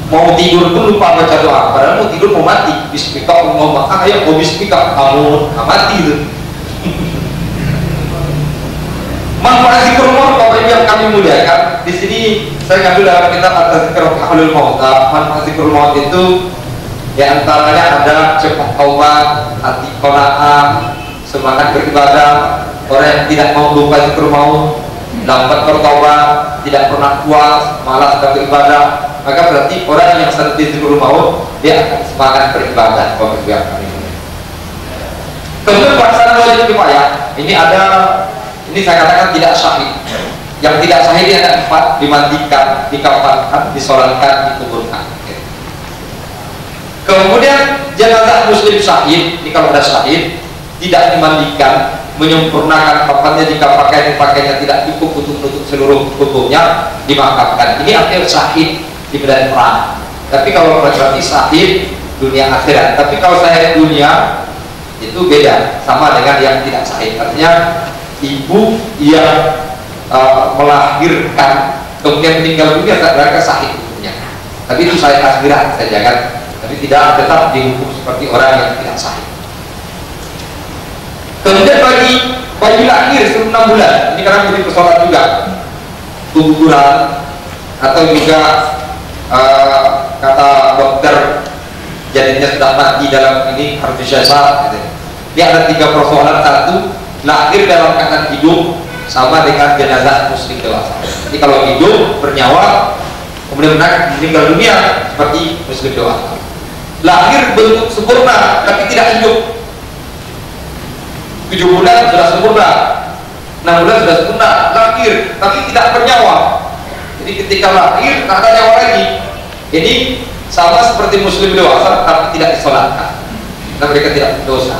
mau tidur pun lupa baca doa, padahal mau tidur mau mati. Bismillah mau ayo mau bismillah kamu mati itu. Manfaat zikrul maut Bapak Ibu yang kami muliakan, di sini saya ngambil dalam kitab At-Tazkirah Ahlul Maut. Manfaat zikrul maut itu di antaranya ada cepat taubat, hati qanaah, semangat beribadah, orang yang tidak mau lupa zikrul maut, lambat bertaubat, tidak pernah puas, malas dalam beribadah, maka berarti orang yang sedang zikrul maut dia akan semangat beribadah. Bapak Ibu yang kami muliakan. Kemudian pelaksanaan wajib kifayah, ini saya katakan tidak syahid. Yang tidak syahid ini ada 4: dimandikan, dikafankan, disolatkan, dikuburkan. Kemudian jenazah muslim syahid, ini kalau ada syahid tidak dimandikan, menyempurnakan kafannya jika pakaiannya tidak cukup untuk menutup seluruh tubuhnya, dimakamkan. Ini artinya syahid di medan perang. Tapi kalau berarti syahid dunia akhirat. Tapi kalau syahid dunia itu beda, sama dengan yang tidak syahid. Artinya ibu yang melahirkan kemudian meninggal dunia mereka syahid hukumnya. Tapi itu syahid akhirat saja kan. Tapi tidak tetap dihukum seperti orang yang tidak syahid. Kemudian bagi bayi lahir sebelum 6 bulan, ini karena menjadi persoalan juga, keguguran atau juga kata dokter jadinya sudah mati dalam ini harus disyasar. Gitu. Ini ada 3 persoalan. 1, lahir dalam keadaan hidup sama dengan jenazah muslim dewasa. Jadi kalau hidup bernyawa kemudian meninggal dunia seperti muslim dewasa. Lahir bentuk sempurna tapi tidak hidup. 7 bulan sudah sempurna, 6 bulan sudah sempurna, lahir tapi tidak bernyawa. Jadi ketika lahir tak ada nyawa lagi. Ini sama seperti muslim dewasa tapi tidak disolatkan. Karena mereka tidak berdosa.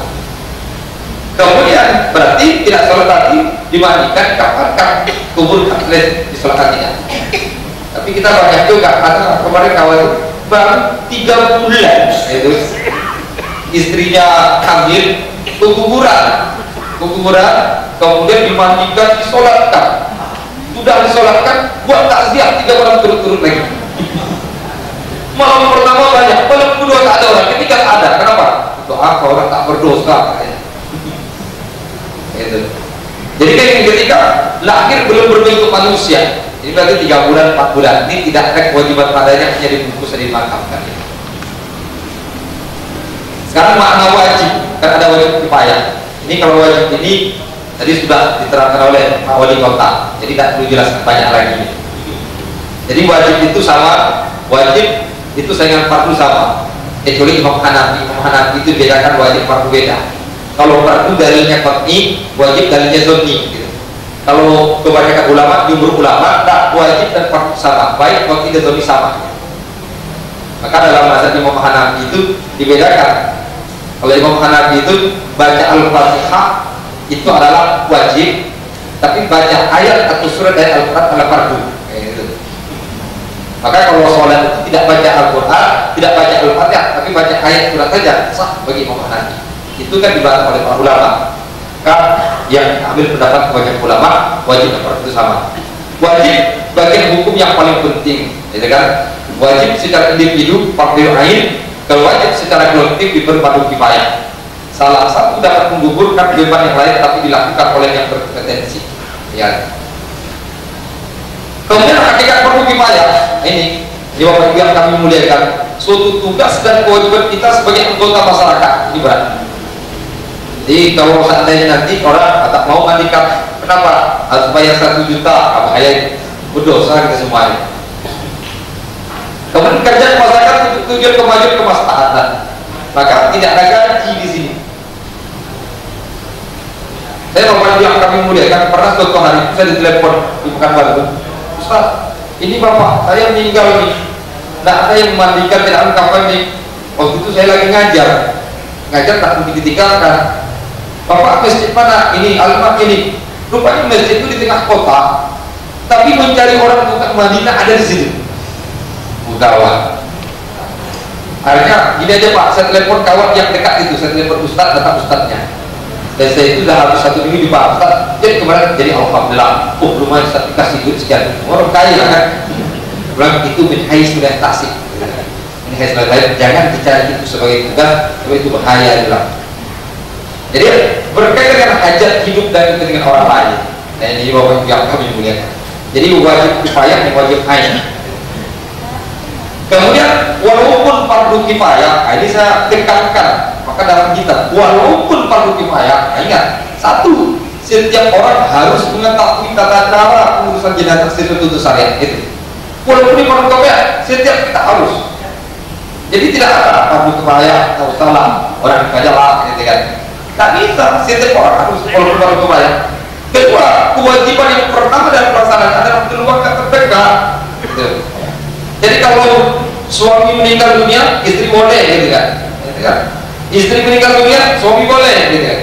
Kemudian berarti tidak sholat tadi dimandikan, kapan kuburkan, disolatkan tidak. Tapi kita banyak juga, karena kemarin kawan baru 3 bulan itu istrinya hamil kuburan, kemudian dimandikan, disolatkan. Sudah disolatkan, buat takziah 3 malam turut-turut lagi. Malam pertama banyak, malam kedua tak ada orang, ketiga ada. Kenapa? Itu apa orang tak berdosa? Gitu. Jadi kan ketika lahir belum berbentuk manusia, ini berarti 3 bulan, 4 bulan. Ini tidak ada kewajiban padanya, hanya dibungkus dan dimakamkan. Sekarang makna wajib, kan ada wajib kifayah. Ini kalau wajib ini tadi sudah diterangkan oleh Pak Wali Kota, jadi tidak perlu jelaskan banyak lagi. Jadi wajib itu sama, wajib itu dengan fardu sama. Kecuali Imam Hanafi, itu bedakan wajib fardu beda. Kalau fardu dalilnya qat'i, wajib dalilnya zonni. Gitu. Kalau kebanyakan ulama, jumhur ulama, tak wajib dan fardu sama, baik qat'i dan zonni sama. Maka dalam mazhab Imam Hanafi itu dibedakan. Kalau Imam Hanafi itu baca Al-Fatihah itu adalah wajib, tapi baca ayat atau surat dari Al-Quran adalah fardu. Gitu. Maka kalau sholat itu tidak baca Al-Quran, tidak baca Al-Fatihah, tapi baca ayat surat saja, sah bagi Imam Hanafi. Itu kan dibahas oleh para ulama. Kan yang ambil pendapat kebanyakan ulama, wajib dan fardu sama. Wajib bagian hukum yang paling penting, gitu kan? Wajib secara individu, fardu ain. Kalau wajib secara kolektif diberi fardu kifayah. Salah satu dapat menggugurkan kewajiban yang lain, tapi dilakukan oleh yang berkompetensi. Ya. Kemudian hakikat fardu kifayah ini Bapak Ibu yang kami muliakan, suatu tugas dan kewajiban kita sebagai anggota masyarakat. Ini berat. Jadi kalau seandainya nanti orang tak mau mandikan, kenapa? Harus bayar 1 juta, bahaya berdosa kita semuanya. Kemudian kerja masyarakat untuk tujuan kemajuan kemaslahatan, maka tidak ada gaji di sini. Saya Bapak yang kami muliakan, pernah suatu hari saya ditelepon di Pekanbaru, Ustaz, ini Bapak saya meninggal nih, tidak ada yang memandikan, tidak ada kapan nih. Waktu itu saya lagi ngajar tak mungkin ditinggalkan. Bapak masjid mana? Ini alamat ini. Rupanya masjid itu di tengah kota, tapi mencari orang untuk Madinah ada di sini. Gawat. Akhirnya gini aja Pak, saya telepon kawan yang dekat itu, saya telepon Ustaz, datang Ustaznya. Dan saya itu sudah habis 1 minggu di Pak Ustaz. Jadi kemarin jadi alhamdulillah, lumayan Ustaz dikasih duit sekian. Orang kaya kan? Bilang itu min hais min tasik. Min hais min tasik, jangan bicara itu sebagai tugas, sebab itu bahaya bilang. Jadi berkaitan dengan hajat hidup dan kepentingan orang lain. Nah ini Bapak yang kami muliakan. Jadi wajib kifayah dan wajib ain. Kemudian walaupun fardu kifayah, ini saya tekankan, maka dalam kita walaupun fardu kifayah, ingat satu, setiap orang harus mengetahui tata cara pengurusan jenazah sesuai syariat itu. Walaupun di fardu kifayah, setiap kita harus. Jadi tidak ada fardu kifayah, tak usahlah orang saja lah, gitu kan. Tak bisa, setiap orang harus walaupun fardu kifayah. Kedua, kewajiban yang pertama dalam pelaksanaan adalah mengeluarkan terdekat. Gitu. Jadi kalau suami meninggal dunia, istri boleh, gitu kan? Istri meninggal dunia, suami boleh, gitu kan?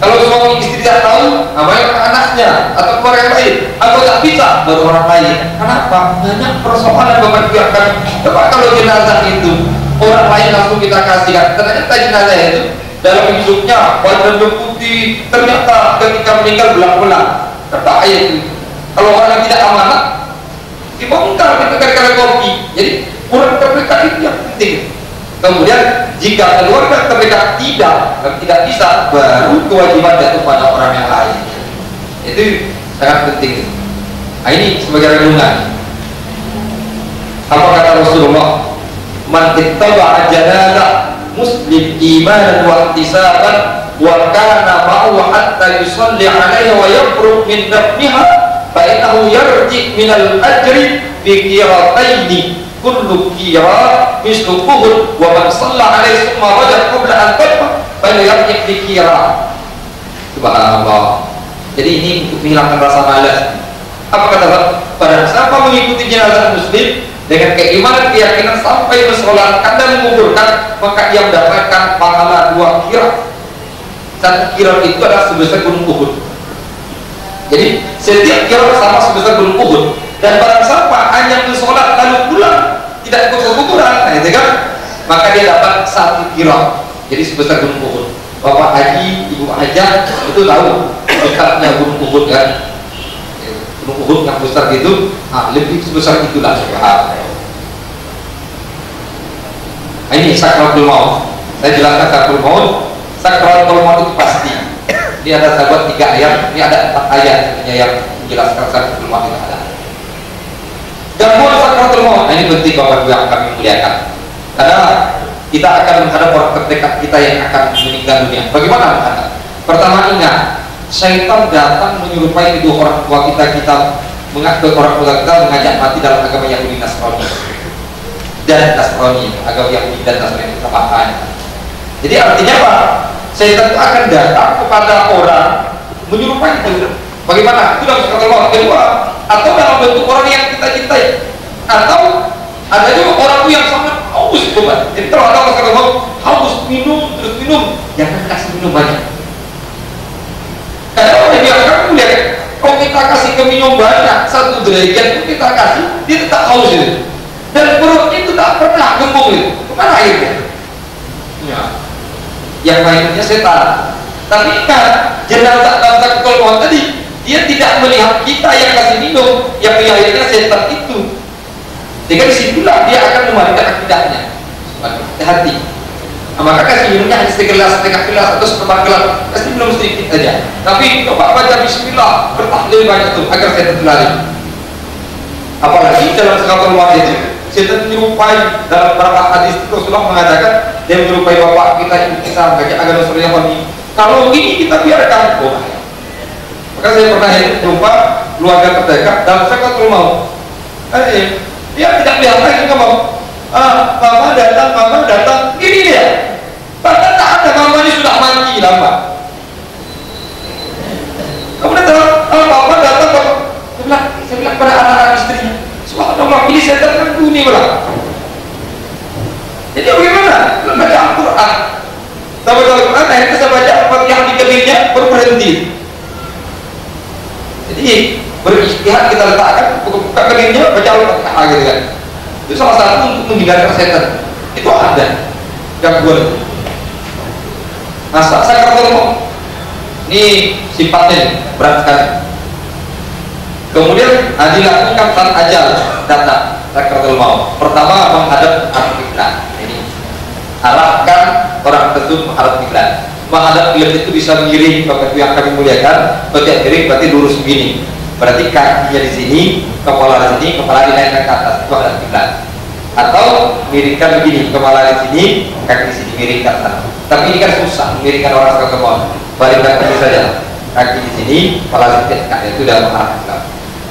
Kalau suami istri tidak tahu, namanya anaknya atau keluarga yang lain, atau tak bisa baru orang lain. Kenapa? Banyak persoalan Bapak biarkan. Bapak kalau jenazah itu orang lain langsung kita kasihkan, ternyata jenazah itu dalam hidupnya badan putih, ternyata ketika meninggal belang-belang, berbahaya itu. Kalau orang tidak amanat, dibongkar di gara-gara kopi. Jadi orang terdekat itu yang penting. Kemudian jika keluarga terdekat tidak bisa, baru kewajiban jatuh pada orang yang lain. Itu sangat penting. Nah, ini sebagai renungan. Apa kata Rasulullah? Man ittaba'a janazah muslim imanan wa ihtisaban wa kana ma'u hatta yusalli 'alaiha wa yafruq min dafniha fa innahu yarji min al-ajri bi qirataini kullu qira mislu Uhud wa man shalla 'alaihi thumma raja qabla an tadfa fa yarji bi qira. Subhanallah. Jadi ini untuk menghilangkan rasa malas. Apa kata pada siapa mengikuti jenazah muslim dengan keimanan keyakinan sampai mensolatkan dan menguburkan, maka ia mendapatkan pahala 2 qira. 1 qira itu adalah sebesar gunung Uhud. Jadi setiap qira sama sebesar gunung Uhud. Dan barang siapa hanya mensolat lalu pulang tidak ikut kuburan, gitu kan? Maka dia dapat 1 qira. Jadi sebesar gunung Uhud. Bapak haji, ibu hajah itu tahu besarnya gunung Uhud kan? Gunung Uhud yang besar gitu, lebih sebesar itulah subhanallah. Ini sakratul maut. Saya jelaskan sakratul maut. Sakratul maut itu pasti. Ini ada sahabat 3 ayat, ini ada 4 ayat yang menjelaskan sakratul maut itu ada. Gangguan sakratul maut, ini penting Bapak yang kami muliakan. Karena kita akan menghadap orang terdekat kita yang akan meninggal dunia. Bagaimana menghadap? Pertama ingat, syaitan datang menyerupai kedua orang tua kita mengajak orang tua kita mengajak mati dalam agama Yahudi Nasrani dan Nasrani, agama Yahudi dan Nasrani sama. Jadi artinya apa? Syaitan itu akan datang kepada orang menyerupai itu. Bagaimana? Itu dalam sakratul maut. Kedua, atau dalam bentuk orang yang kita cintai, atau ada juga orang yang sangat haus beban. Jadi kalau ada orang sakratul maut haus, minum terus minum, jangan kasih minum banyak. Karena orang yang kamu lihat, kalau kita kasih ke minum banyak 1 derajat pun kita kasih, dia tetap haus itu. Dan perut itu tak pernah gembung itu. Kemana airnya? Ya. Yang mainnya setan. Tapi ingat, jenazah dalam sakratul maut tadi, dia tidak melihat kita yang kasih minum, yang melihatnya setan itu. Jadi disitulah dia akan mematikan akidahnya. Hati-hati. Maka kasih minumnya hanya setengah gelas atau setengah gelas, kasih minum sedikit saja. Tapi coba baca bismillah, bertahlil banyak tuh agar setan lari. Apalagi dalam sakratul maut itu, setan menyerupai dalam beberapa hadis itu Rasulullah mengatakan dia menyerupai bapak kita, ibu kita, mengajak agar Rasulullah ini. Kalau ini kita biarkan, maka saya pernah jumpa keluarga terdekat dalam sakratul maut. Dia tidak lihat lagi ngomong, mama datang, ini dia. Bahkan tak ada, mama ini sudah mati lama. Kemudian papa datang, saya bilang pada anak-anak istrinya, subhanallah, ini saya datang dunia lah. Jadi bagaimana? Baca Al-Quran. Saya baca Al-Quran, akhirnya saya baca Al-Fatihah di kelilingnya, baru berhenti. Jadi beristihad kita letakkan, buka kelilingnya, baca Al-Fatihah gitu kan. Itu salah satu untuk menghindarkan setan. Itu ada gangguan. Masa sakratul maut ini sifatnya berat sekali. Kemudian dilakukan saat ajal datang sakratul maut. Pertama menghadap kiblat. Ini arahkan orang tersebut menghadap kiblat. Menghadap kiblat itu bisa miring, Bapak yang kami muliakan. Kalau miring berarti lurus begini. Berarti kakinya di sini, kepala di sini, kepala dinaikkan ke atas, itu menghadap kiblat. Atau miringkan begini, kepala di sini, kaki di sini, miring ke atas. Tapi ini kan susah miringkan orang sakratul maut. Balikkan kaki saja, kaki di sini, kepala di sini, kaki itu sudah menghadap kiblat.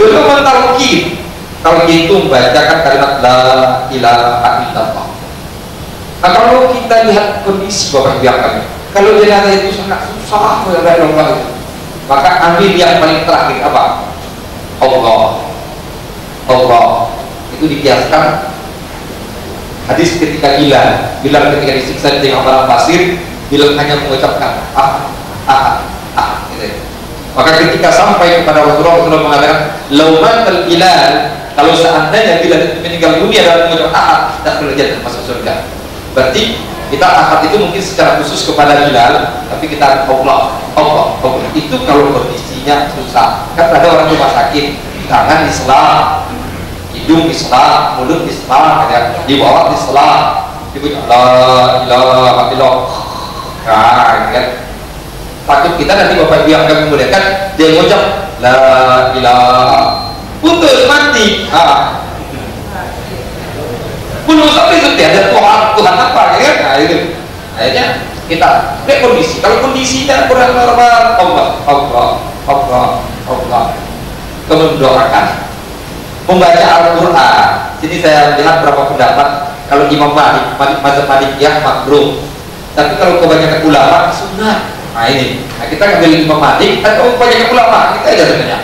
Dulu mentalqin, talqin itu membacakan kalimat la ilaha illallah. Nah, kalau kita lihat kondisi Bapak Ibu yang kami, kalau jenazah itu sangat susah itu, maka ambil yang paling terakhir apa? Allah. Itu dikiaskan hadis ketika Bilal ketika disiksa di tengah padang pasir, Bilal hanya mengucapkan gitu. Maka ketika sampai kepada Rasulullah mengatakan laumatal Bilal, kalau seandainya Bilal meninggal dunia dalam mengucapkan tak berjaya masuk surga. Berarti kita itu mungkin secara khusus kepada Bilal, tapi kita Allah. Itu kalau kondisinya susah. Kan ada orang rumah sakit, tangan Islam, hidung Islam, mulut Islam, di bawah Islam, ibu la ilaha illallah. Nah, kan takut kita nanti Bapak Ibu yang kami muliakan dia ngucap la ilaha, putus mati. Belum sampai itu ada Tuhan apa, ya kan? Nah itu akhirnya kita lihat kondisi. Kalau kondisinya kurang normal, Allah, kemudian doakan. Membaca Al-Quran. Sini saya lihat berapa pendapat. Kalau Imam Malik mazhab Malikiyah makruh. Tapi kalau kebanyakan ulama sunnah. Nah ini. Nah, kita ngambil Imam Malik. Tapi kalau kebanyakan ulama kita aja sebenarnya.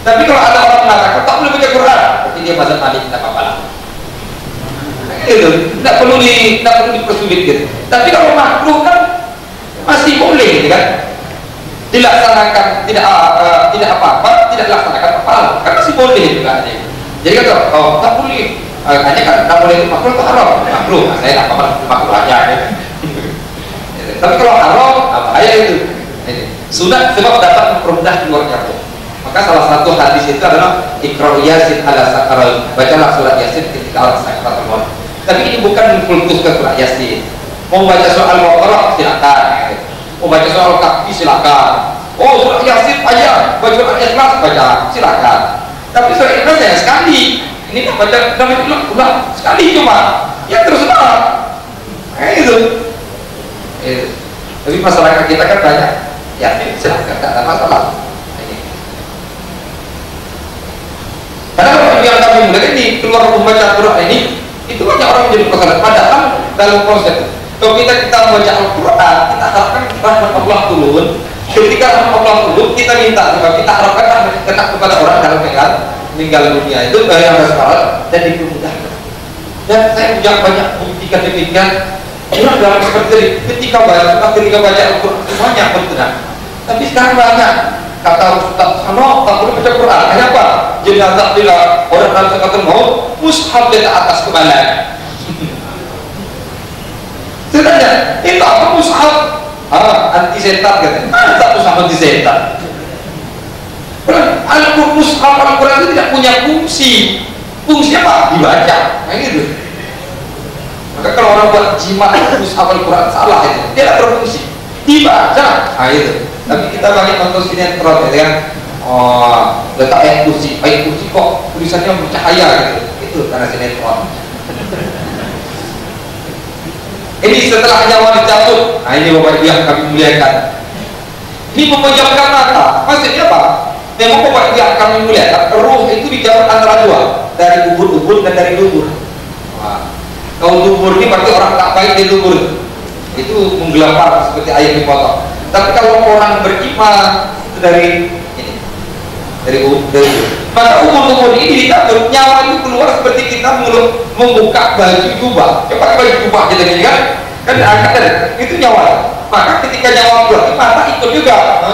Tapi kalau ada orang mengatakan tak boleh baca Quran, berarti dia mazhab Malik, tidak apa-apa lah. Gitu. Tidak perlu dipersulit gitu. Tapi kalau makruh kan masih boleh, gitu kan? Dilaksanakan tidak apa-apa, tidak dilaksanakan apa-apa, kan masih boleh juga. Jadi kan tak boleh. Hanya kan tak boleh itu makruh atau haram? Makruh. Nah, saya tak apa-apa makruh aja. Ya. Tapi kalau haram, bahaya itu. Sunnah sebab dapat mempermudah keluarnya tuh. Maka salah satu hadis itu adalah Iqra' Yasin ala sakaral, bacalah surat Yasin ketika orang sakaratul maut. Tapi ini bukan mengkultus ke surat Yasin. Mau baca soal Al-Baqarah silakan. Mau baca soal Kahfi silakan. Oh surat Yasin aja, baca surat Ikhlas baca silakan. Tapi surat Ikhlas ya sekali. Ini kan baca namanya ulang sekali cuma. Ya terus terang. Itu. Tapi masyarakat kita kan banyak. Ya silakan, tidak ada masalah. Karena kalau yang kami muda ini keluar membaca Al-Quran ini, itu banyak orang menjadi masalah. Padahal dalam konsep kalau kita membaca Al-Quran, kita harapkan rahmat Allah turun. Ketika rahmat Allah turun, kita minta juga, kita harapkan rahmat kepada orang dalam meninggal dunia itu yang harus salat dan dipermudahkan. Dan saya punya banyak buktikan demikian. Orang dalam seperti tadi, ketika baca Al-Quran semuanya bertenang. Tapi sekarang banyak. Kata Ustaz Sano, tak boleh baca Quran. Kenapa? Jenazah bila orang dalam sekatan maut, mushaf di atas kepala. Sebenarnya itu apa mushaf? Anti setan katanya. Masa mushaf anti setan? Mushaf Al-Quran itu tidak punya fungsi. Fungsinya apa? Dibaca. Nah gitu. Maka kalau orang buat jimat mushaf Al-Quran salah itu. Dia tidak berfungsi. Dibaca. Nah itu. Tapi kita banyak nonton sinetron ya kan, letak ayat kursi kok tulisannya bercahaya gitu, itu karena sinetron. Ini setelah nyawa dicabut, nah ini Bapak Ibu yang kami muliakan, ini memejamkan mata. Maksudnya apa? Memang Bapak Ibu yang kami muliakan, ruh itu dicabut antara dua, dari ubur-ubur dan dari dubur. Kalau dubur ini berarti orang tak baik di dubur, itu menggelapar seperti ayam dipotong. Tapi kalau orang beriman dari maka umur ini dicabut, nyawa itu keluar seperti kita membuka baju jubah. Coba baju jubah kita gini kan angkat tadi, itu nyawa. Maka ketika nyawa keluar, mata ikut juga. Nah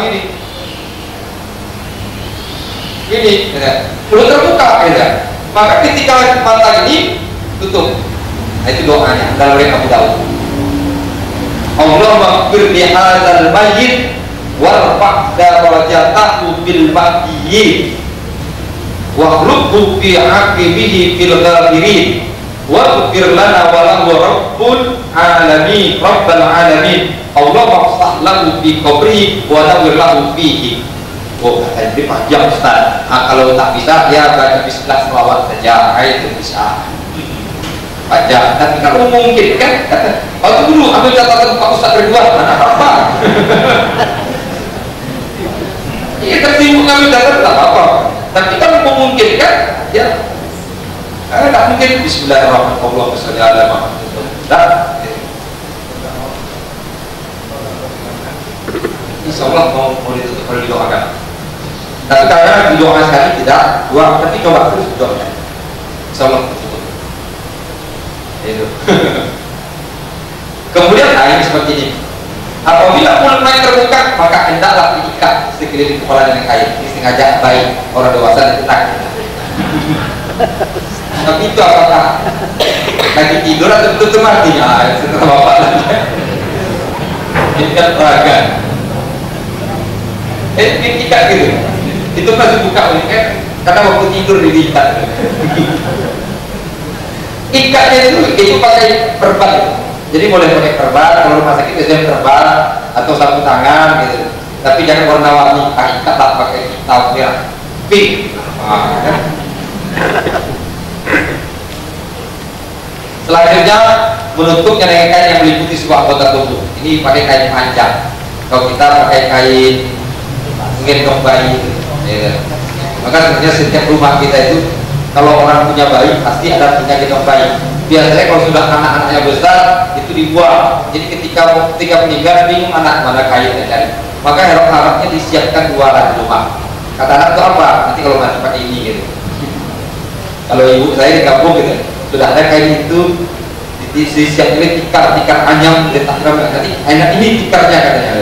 ini, mulut terbuka, ya. Maka ketika mata ini tutup, nah itu doanya dalam riwayat Abu Daud. Allahumma ighfir li hadzal mayyit warfa' darajatahu bil mahdiyyin wa khluqhu fi 'aqibihi fil ghafirin wa ighfir lana wa lahu rabbul alamin rabbal alamin Allahumma afsah lahu fi qabrihi wa nawwir lahu fihi. Oh, ini panjang Ustaz. Kalau tak bisa ya baca bismillah selawat saja, itu bisa. Baca, tapi kalau mungkin kan kata dulu ambil catatan Pak Ustaz Ridwan, mana apa? Iya tersinggung ambil catatan tak apa. Tapi kalau memungkinkan ya tak mungkin Bismillahirrahmanirrahim. Insya Allah mau ditutup kalau didoakan. Tapi karena didoakan sekali tidak dua, tapi coba terus didoakan. Insya Allah. Itu. Kemudian ini seperti ini. Apabila mulut main terbuka, maka hendaklah diikat sekeliling kepala dengan kain. Ini sengaja baik orang dewasa ditetak. Tapi itu apakah lagi tidur atau betul mati? Setelah bapak lagi. Ini kan peragaan. Diikat gitu. Itu masih buka ini kan? Karena waktu tidur diikat. Ikatnya itu pakai perban. Jadi boleh pakai perban, kalau rumah sakit biasanya perban atau sapu tangan gitu. Tapi jangan warna-warni, ikat tak pakai hitam merah, pink. Selanjutnya menutupnya dengan kain yang meliputi sebuah anggota tubuh. Ini pakai kain panjang. Kalau kita pakai kain gendong bayi, ya. Maka sebenarnya setiap rumah kita itu kalau orang punya bayi pasti ada punya gendong bayi. Biasanya kalau sudah anak-anaknya besar itu dibuang. Jadi ketika meninggal bingung anak mana kainnya cari. Maka harapnya disiapkan 2 lah di rumah. Kata anak itu apa? Nanti kalau mati pakai ini gitu. Kalau ibu saya di kampung gitu, sudah ada kain itu disiapkan tikar anyam diletakkan nanti enak ini tikarnya katanya.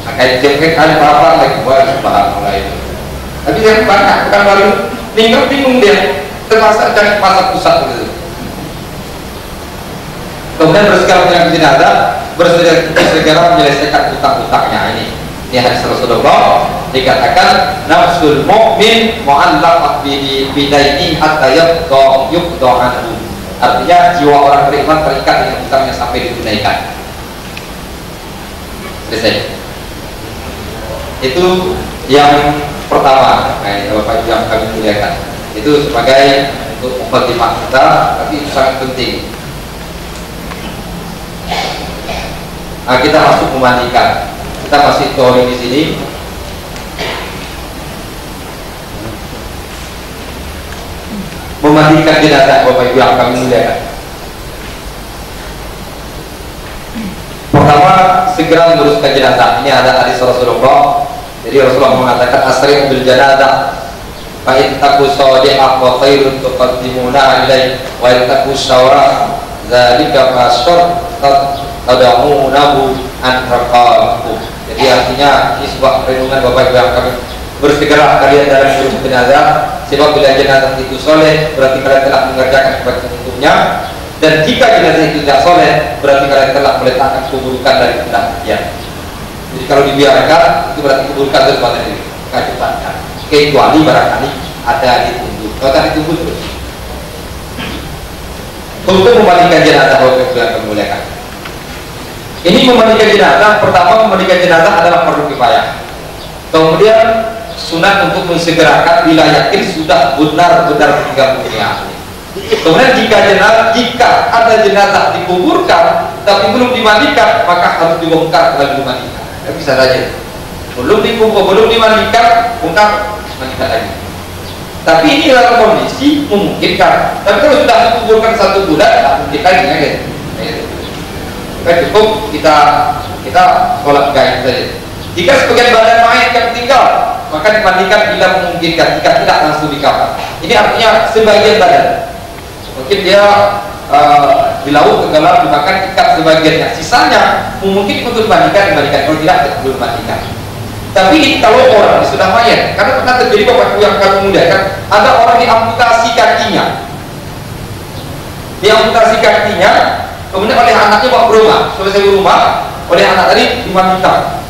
Nah, kain jepret kain apa lagi buat bahan mulai itu. Tapi yang banyak bukan baru meninggal bingung dia terpaksa cari pasar pusat gitu. Kemudian bersegera menyambut jenazah, bersegera menyelesaikan utang-utangnya ini. Ini hadis Rasulullah dikatakan nafsul mu'min mu'allaqah bidaini hatta yuqda anhu. Artinya jiwa orang beriman terikat dengan utangnya sampai ditunaikan. Selesai. Itu yang pertama, Bapak Ibu yang kami muliakan. Itu sebagai untuk mukadimah kita, tapi itu sangat penting. Nah, kita masuk memandikan. Kita masih teori di sini. Memandikan jenazah, Bapak Ibu yang kami muliakan. Pertama, segera menguruskan jenazah. Ini ada hadis Rasulullah. Jadi Rasulullah mengatakan asri bil janazah. Fa in taku shadiqah wa khairun tuqaddimuna ilaihi wa in taku syawra dzalika fasor tadamunahu an raqabu. Jadi artinya ini sebuah perlindungan Bapak Ibu yang kami bersegera kalian dalam mengurus jenazah. Sebab bila jenazah itu soleh berarti kalian telah mengerjakan kewajiban untuknya, dan jika jenazah itu tidak soleh berarti kalian telah meletakkan keburukan dari kedatangan. Jadi kalau dibiarkan itu berarti keburukan sesuatu dari kewajibannya. Kecuali barangkali ada ditunggu. Kalau tak ditunggu terus. Untuk memandikan jenazah Bapak Ibu yang memuliakan. Ini memandikan jenazah, pertama memandikan jenazah adalah fardu kifayah. Kemudian sunat untuk mensegerakan bila yakin sudah benar-benar meninggal dunia. Kemudian jika ada jenazah dikuburkan tapi belum dimandikan, maka harus dibongkar lalu dimandikan. Ya, bisa saja. Belum dikubur, belum dimandikan, bongkar, mandikan lagi. Tapi ini dalam kondisi memungkinkan. Tapi kalau sudah dikuburkan 1 bulan, tak mungkin lagi ya, gitu. Cukup kita sholat gaib saja. Jika sebagian badan mayat yang tinggal, maka dimandikan bila memungkinkan. Jika tidak, langsung dikafan. Ini artinya sebagian badan. Mungkin dia di laut tenggelam, dimakan ikat sebagiannya. Sisanya mungkin untuk dimandikan. Kalau tidak, belum dimandikan. Tapi kalau orang sudah mayat, karena pernah terjadi Bapak yang kami muliakan, ada orang diamputasi kakinya. Diamputasi kakinya, kemudian oleh anaknya bawa ke rumah. Selesai rumah, oleh anak tadi dimandikan.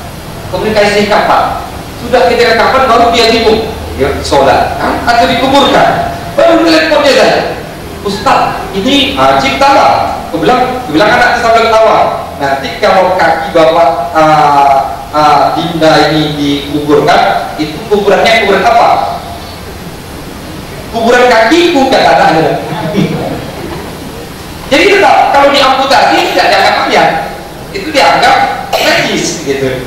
Kemudian kasih kapan. Sudah ketika kapan baru dia timbul. Dia sholat, atau dikuburkan. Baru telepon dia saja. Ustaz, ini ciptalah. Bilang anak sambil ketawa. Nanti kalau kaki bapak Dinda ini dikuburkan, itu kuburannya kuburan apa? Kuburan kakiku, kata anaknya. Jadi tetap kalau diamputasi tidak dianggap mayat, itu dianggap najis gitu.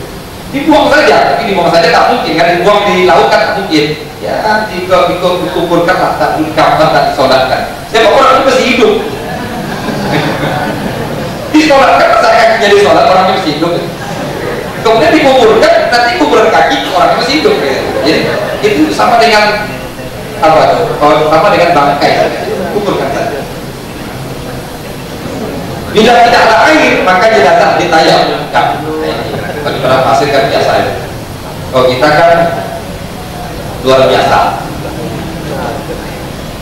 Dibuang saja, tapi dibuang saja tak mungkin kan, dibuang di laut kan tak mungkin. Ya dikuburkan lah, tak dikafan, tak disolatkan. Siapa orang itu masih hidup? Disolatkan saya jadi sholat, orangnya masih hidup. Kemudian dikuburkan, nanti kuburan kaki orangnya masih hidup. Jadi itu sama dengan apa tuh? Sama dengan bangkai, kuburkan saja. Bila tidak ada air, maka jenazah ditayamum. Bagi para pasir kan biasa ya. Kalau kita kan luar biasa.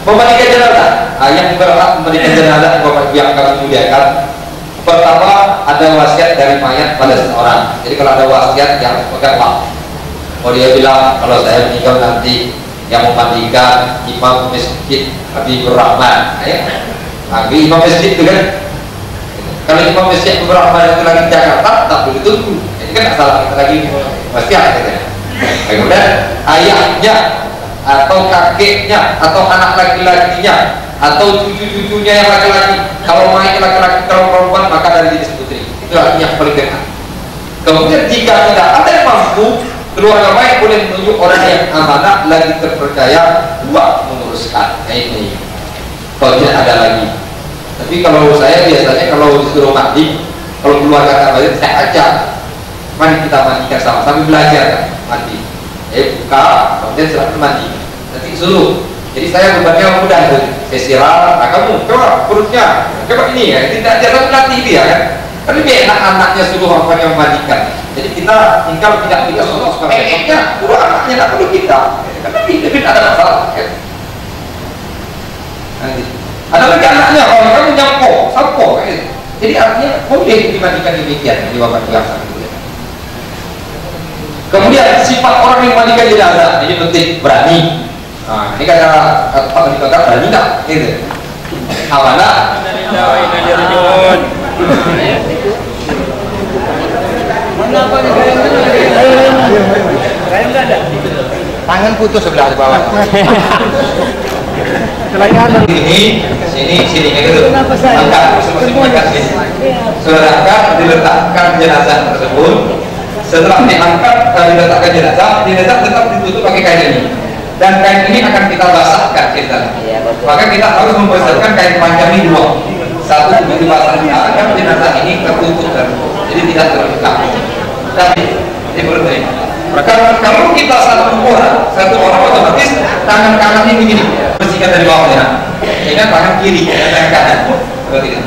Memandikan jenazah. Yang berhak memandikan jenazah Bapak Ibu yang kami muliakan. Pertama, ada wasiat dari mayat pada seseorang. Jadi kalau ada wasiat yang peganglah. Kalau dia bilang kalau saya meninggal nanti yang memandikan imam masjid Habibur Rahman. Imam masjid itu kan. Kalau imam masjid Habibur Rahman itu lagi di Jakarta, tak boleh tunggu. Jadi kan salah kita lagi wasiat gitu. Kemudian ayahnya atau kakeknya atau anak laki-lakinya atau cucu-cucunya yang laki-laki. Kalau main laki-laki, kalau perempuan maka dari jenis putri. Itu artinya yang paling dekat. Kemudian jika tidak ada yang mampu, keluarga baik boleh menunjuk orang yang amanah lagi terpercaya buat menguruskan ini. Kalau tidak ada lagi. Tapi kalau saya biasanya kalau disuruh mandi, kalau keluarga tak balik, saya ajak, mari kita mandikan sama-sama, belajar mandi. Buka, kemudian silakan mandi. Nanti suruh. Jadi saya bebannya mudah itu. Saya siram, nah kamu coba perutnya, coba ini ya. Tidak jangan latih dia kan. Tapi biar anak-anaknya suruh apa yang memandikan. Jadi kita tinggal tidak kita suruh kayaknya suruh anaknya tak perlu kita. Karena tidak ada masalah. Kan? Nanti. Ada lagi anaknya, kalau kamu sampo. Jadi artinya boleh dimandikan demikian di bapak biasa. Kemudian sifat orang yang memandikan jenazah ini penting, berani. Nah, ini kata Pak Dikota berani tak? Gitu. Amanah. Tangan putus sebelah bawah. Sini gitu. Angkat masing-masing angkat sini. Saudara diletakkan jenazah tersebut. Setelah diangkat diletakkan jenazah tetap ditutup pakai kain ini. Dan kain ini akan kita basahkan kita. Maka kita harus mempersiapkan kain panjang ini dua. Satu begitu basahnya agar jenazah ini tertutup jadi tidak terbuka. Tapi seperti ini. Kalau kita satu orang otomatis tangan kanan ini begini, bersihkan dari bawahnya. Sehingga tangan kiri, tangan kanan. Seperti itu.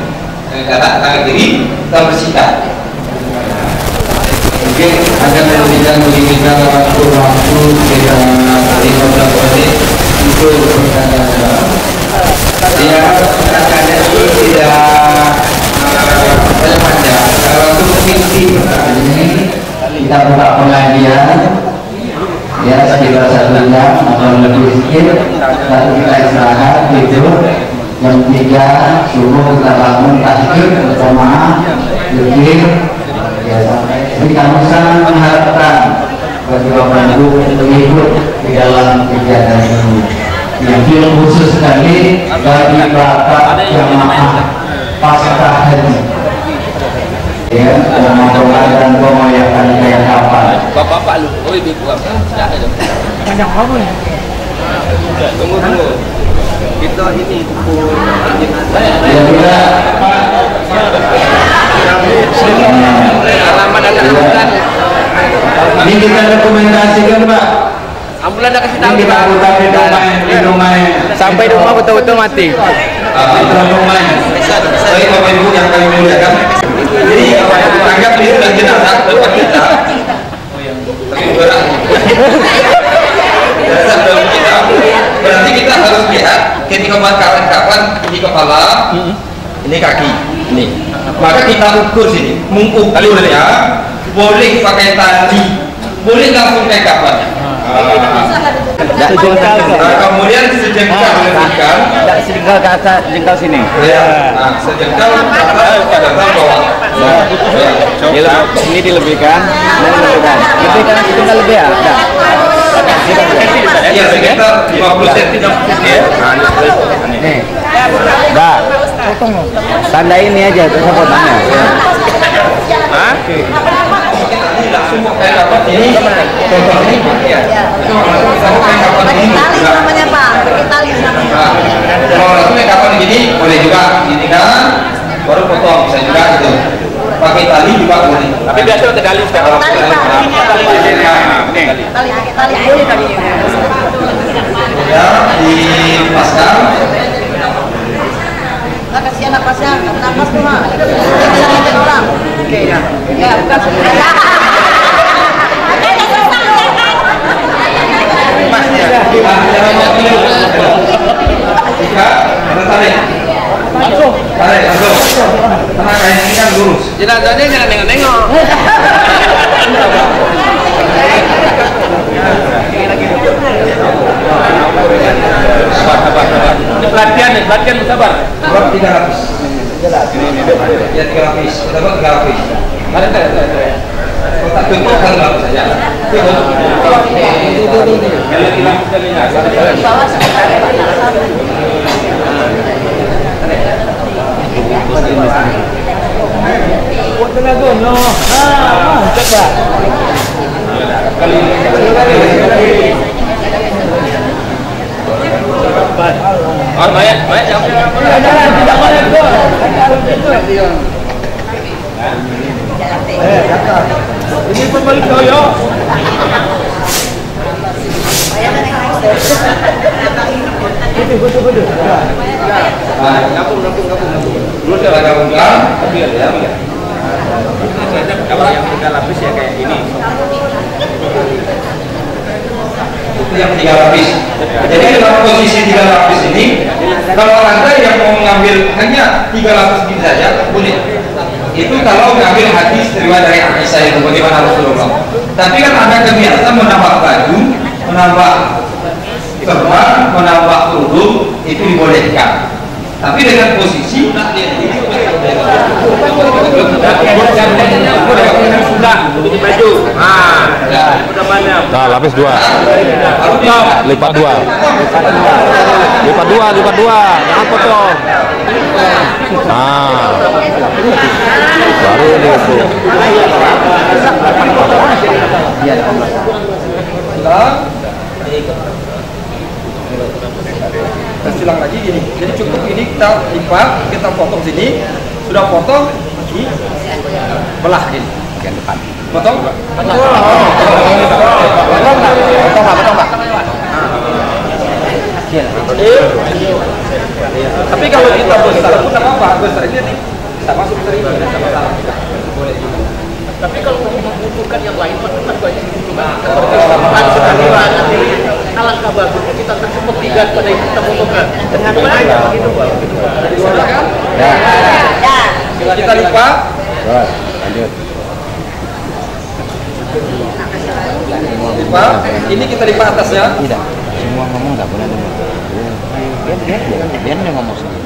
Tangan kiri kita bersihkan. Mungkin akan tidak kita waktu kita 15 menit untuk berkata-kata. Ya, kata-kata itu tidak panjang. Kalau untuk inti ini kita buka pengajian ya sekitar 1 jam atau lebih sedikit, lalu kita istirahat tidur. Jam 3 subuh kita bangun tahajud berjamaah zikir. Ya, jadi kami sangat mengharapkan bagi Bapak Ibu untuk ikut di dalam kegiatan ini. Yang khusus sekali bagi Bapak jamaah pasca haji. Ya, pemotongan dan pemoyakan kayak kapan? Bapak lu, oh ibu apa? Banyak apa ya? Tunggu. Kita ini Ya kita alamat ada ambulan. ini kita dokumentasikan Pak. Ambulan dah kasih Ini tahu kita Pak. putar di rumah Sampai rumah betul-betul mati. rumah. Saya Bapak Ibu yang kami muliakan. Jadi anggap ini sudah jenazah depan kita. Tapi berat. Jenazah dalam kita. Berarti kita harus lihat ketika bakaran kapan ini kepala, ini kaki, ini. Maka kita ukur sini, mengukurnya boleh pakai tali, boleh langsung kayak kapan. Kemudian sejengkal lebihkan. Sejengkal ke atas, jengkal sini. Ya, sejengkal ke atas pada bawah. Ini dilebihkan, lebihkan sejengkal lebih ya. Iya, sekitar 50 cm. Nih, dah. Tanda ini aja, terus potongnya. Hah? Ini langsung mau kayak kapan ini? Contoh ini, ya. Itu langsung mau kayak kapan ini? namanya Pak, tali namanya. Kalau langsung kayak kapan begini, boleh juga. Ini kan, baru potong, bisa juga gitu. Pakai tali juga boleh. Tapi biasa udah tali sekarang. Tali Pak, tali. Ya, dipaskan. Kasih anak pasnya, nafas tuh Mak. Kita bisa ngajak orang. Oke ya. Ya, bukan sebenarnya. Jika ada tarik. Langsung. Tarik langsung. Karena kain ini kan lurus. Jenazahnya jangan nengok-nengok. Sabar. Ini pelatihan sabar. Buat 300. Ya 3 lapis. Kita buat 3 lapis. Ada. Kotak tutup kan lapis saja. Oh, banyak ini pembalik doyo. Gabung. Dulu saya gabungkan, tapi ya. Kalau yang 3 lapis ya kayak ini. Itu yang 3 lapis. Jadi dalam posisi 3 lapis ini, kalau Anda yang mau mengambil hanya 3 lapis ini saja, boleh. Itu kalau mengambil hadis riwayat dari Aisyah itu bagaimana Rasulullah. Tapi kan Anda kebiasaan menambah baju, menambah serban, menambah kerudung, itu dibolehkan. Tapi dengan posisi sudah bikin baju. Udah banyak. Nah, lapis 2. Lipat 2. Yang apa tuh? Nah. Baru ini itu. Kita silang lagi gini. Jadi cukup ini kita lipat, kita potong sini, sudah potong di belah ini. Bagian depan. Potong? Potong. Tapi kalau kita besar pun apa? Besar ini kita masuk besar ini. Tapi kalau membutuhkan yang lain, kan banyak alangkah bagusnya kita sepertiga pada yang kita butuhkan. Dengan banyak gitu, Pak. Kita lipat. Lanjut. Lipat. Ini kita lipat atasnya. Tidak. Semua ngomong nggak boleh dengar. Biar dia ngomong sendiri.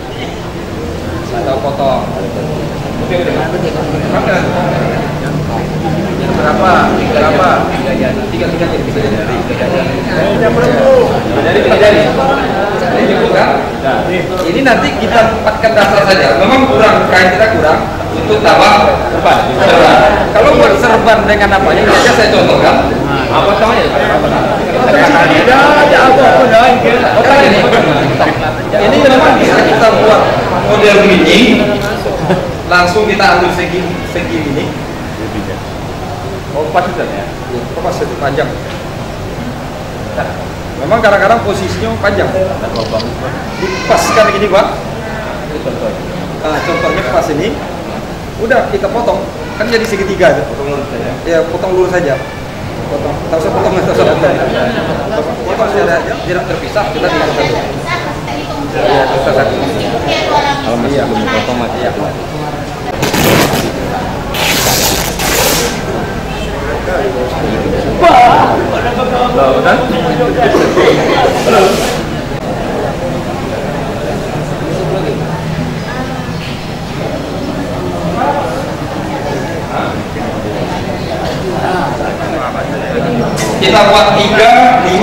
Kita potong. Berapa? Tiga jari. Ini nanti kita tempatkan dasar saja. Memang kurang, kain kita kurang untuk tambah serban. Kalau buat serban dengan apa? Ini saja saya contohkan. Apa namanya? Ini memang bisa kita buat model ini. Langsung kita ambil segi ini. Oh, pas itu ya? Oh, pas itu panjang. Nah, memang kadang-kadang posisinya panjang. Dipaskan gini, Pak. Nah, contohnya pas ini. Udah kita potong. Kan jadi segitiga itu. Potong lurus saja. Ya, potong lurus saja. Potong. Tak usah potong. Potong saja, tidak terpisah. Kita tinggal satu. Ya, kita satu. Kalau masih belum potong mati ya. kita buat 3, 5.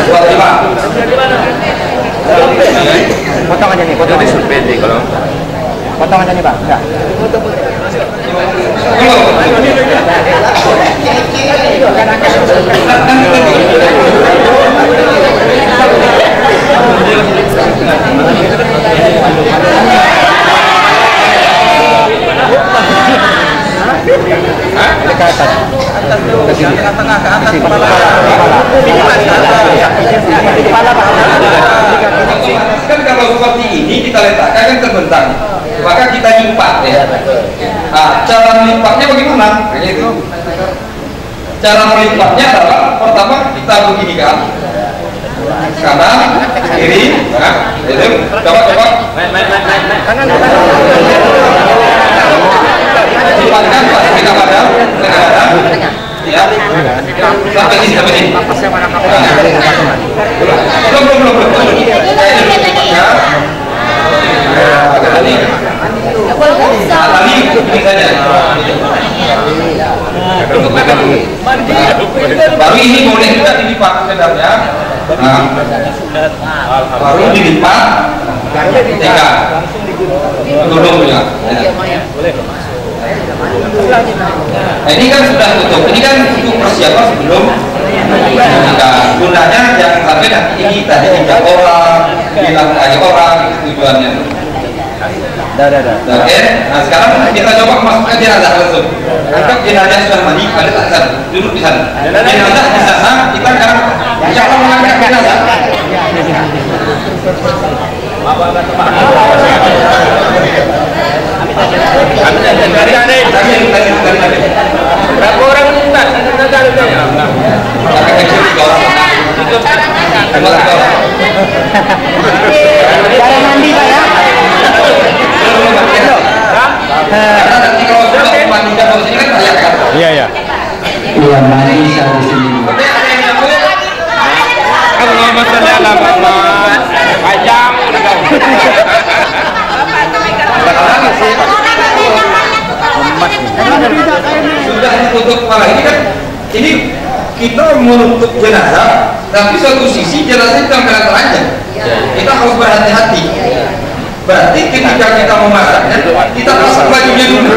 Buat 5. Potong aja nih, potong aja. Kalau Potong aja nih, Bang. Enggak. Ke atas. Ke tengah, ke atas kepala. Kepala, Pak. Kan kalau seperti ini kita letakkan kan terbentang, maka kita lipat ya. Nah, cara melipatnya bagaimana? Itu cara melipatnya adalah pertama kita begini kan, kanan, kiri, nah, itu coba. Lipatkan pas kita pada ya, sampai sini. Belum. Baru ini boleh juga dilipat sebenarnya. Baru dilipat. Tolong ya. Nah, ini kan sudah tutup. Ini kan untuk persiapan sebelum nikah. Gunanya jangan sampai nanti ini tadi injak orang, bilang aja orang, itu tujuannya. Oke, nah sekarang kita coba masukkan jenazah langsung. Anggap jenazah sudah mandi, ada tak sana, duduk di sana. Jenazah di sana, kita sekarang siapa mengangkat jenazah? Berapa orang Ustaz? Cara mandi Pak ya? Karena nanti kalau sudah mandi dan bau sini kan banyak kan? Iya, iya. Iya, mandi sampai sini. Allahumma sholli ala Muhammad. Panjang sudah ditutup kepala ini kan, ini kita menutup jenazah, tapi suatu sisi jenazah kita telanjang. Kita harus berhati-hati. Berarti ketika kita memasaknya, kita pasang bajunya dulu.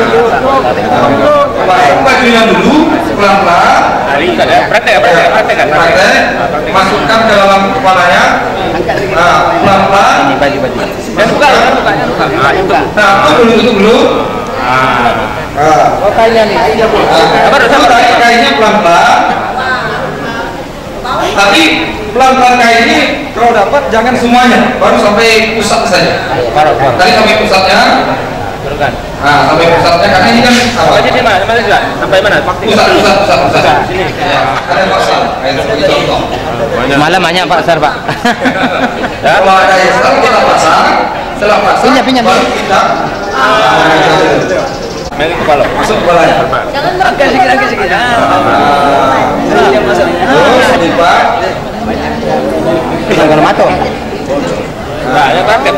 Pasang bajunya dulu, pelan-pelan. Praktek, masukkan ke dalam kepalanya. Nah, pelan-pelan. Dan buka. Nah, itu dulu. Kayaknya nih. Kayaknya pelan-pelan. Tapi pelan-pelan kayak ini kalau dapat jangan semuanya, baru sampai pusat saja. Tadi sampai pusatnya. Nah, sampai pusatnya karena ini kan apa? Jadi mana juga? Sampai mana? Pusat. Sini. Ya, ada pasar. Kayak seperti contoh. Malam banyak Pak Sar Pak. Kalau ada yang setelah kita pasang, Pinjam. baru kita Main kepala. masuk kepalanya. Jangan merangkak sedikit. Yang masuk. Terus dipak. Kalau mato. Nah, ya praktek.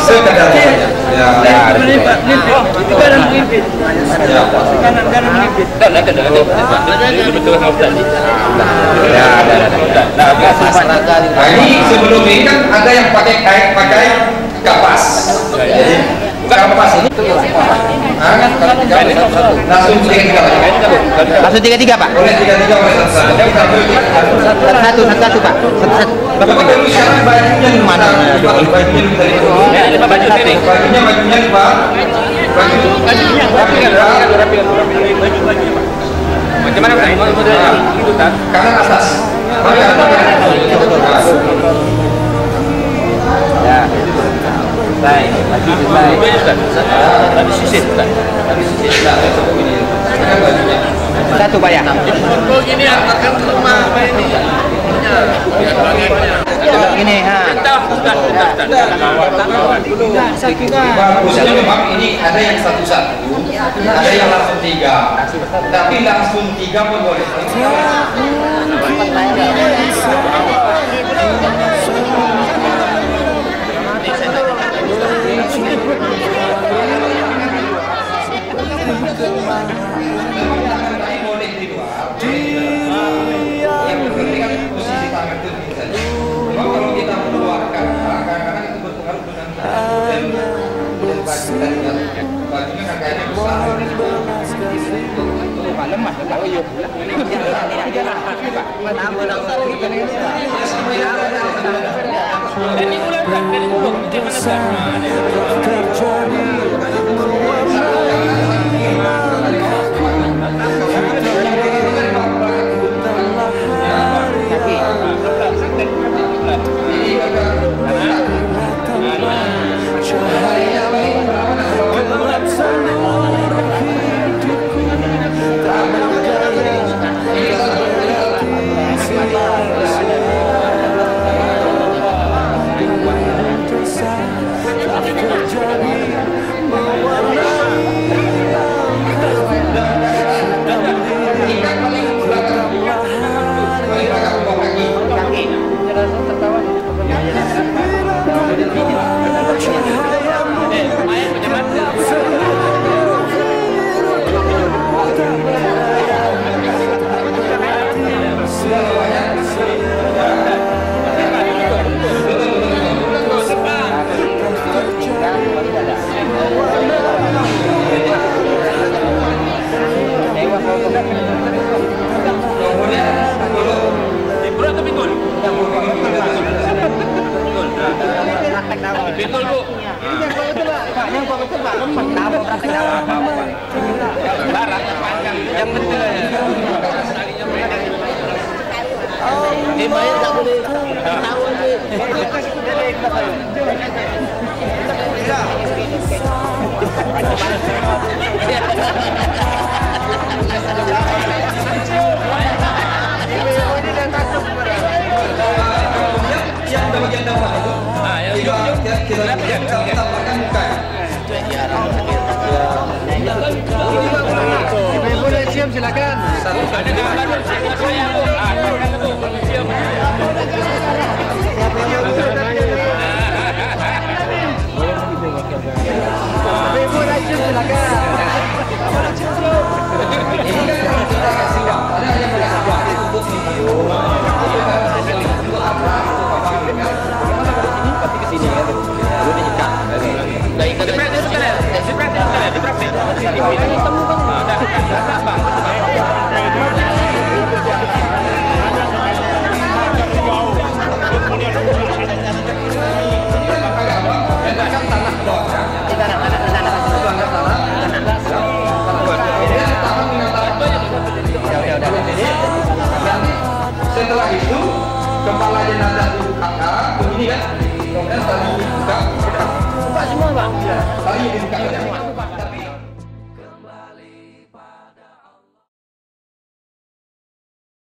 Sekadarnya. Ya. Itu kanan mengimpit. Kanan mengimpit. Betul Ustaz. Nah, ini sebelum ini kan ada yang pakai kapas. Jadi bukan kapas ini. Langsung 3-3 Pak. Boleh 3-3 boleh satu-satu. Satu Pak. Bapak dulu sekarang bajunya di mana? Bajunya Macam mana modelnya? Itu kan? kanan atas. Ya. Baik. Tapi sisir kan? Satu Pak ya. Oh gini akan rumah apa ini? Ini Bagusnya memang ini ada yang satu-satu, ada yang langsung 3. Tapi langsung 3 pun boleh. Boleh di luar. Yang penting kan posisi tangan itu saja. Memang kalau kita mengeluarkan, kadang-kadang itu berpengaruh dengan dan baju tadi kan. Bajunya kan kayaknya besar. lemah kalau yo pula. Ini ulang kan, ini ulang. Di mana? praktek dalam. Betul Bu. Ini yang betul Pak. Pak, yang betul Pak. Lempeng dalam praktek dalam. Barang panjang yang betul ya. Bayar tak boleh tahun ni. Yang bagian bawah itu, kita tambahkan muka. Ibu boleh siap silakan. Ada gambar saya Bu. Siap. Ibu dah siap silakan. Ini kan kita kasih uang. Ada yang kasih uang untuk video. Tapi ke sini kan. Lu diikat. Dah ikat di Setelah itu kepala jenazah diangkat begini kan, kemudian tali dibuka, Pak semua Pak. tali dibuka.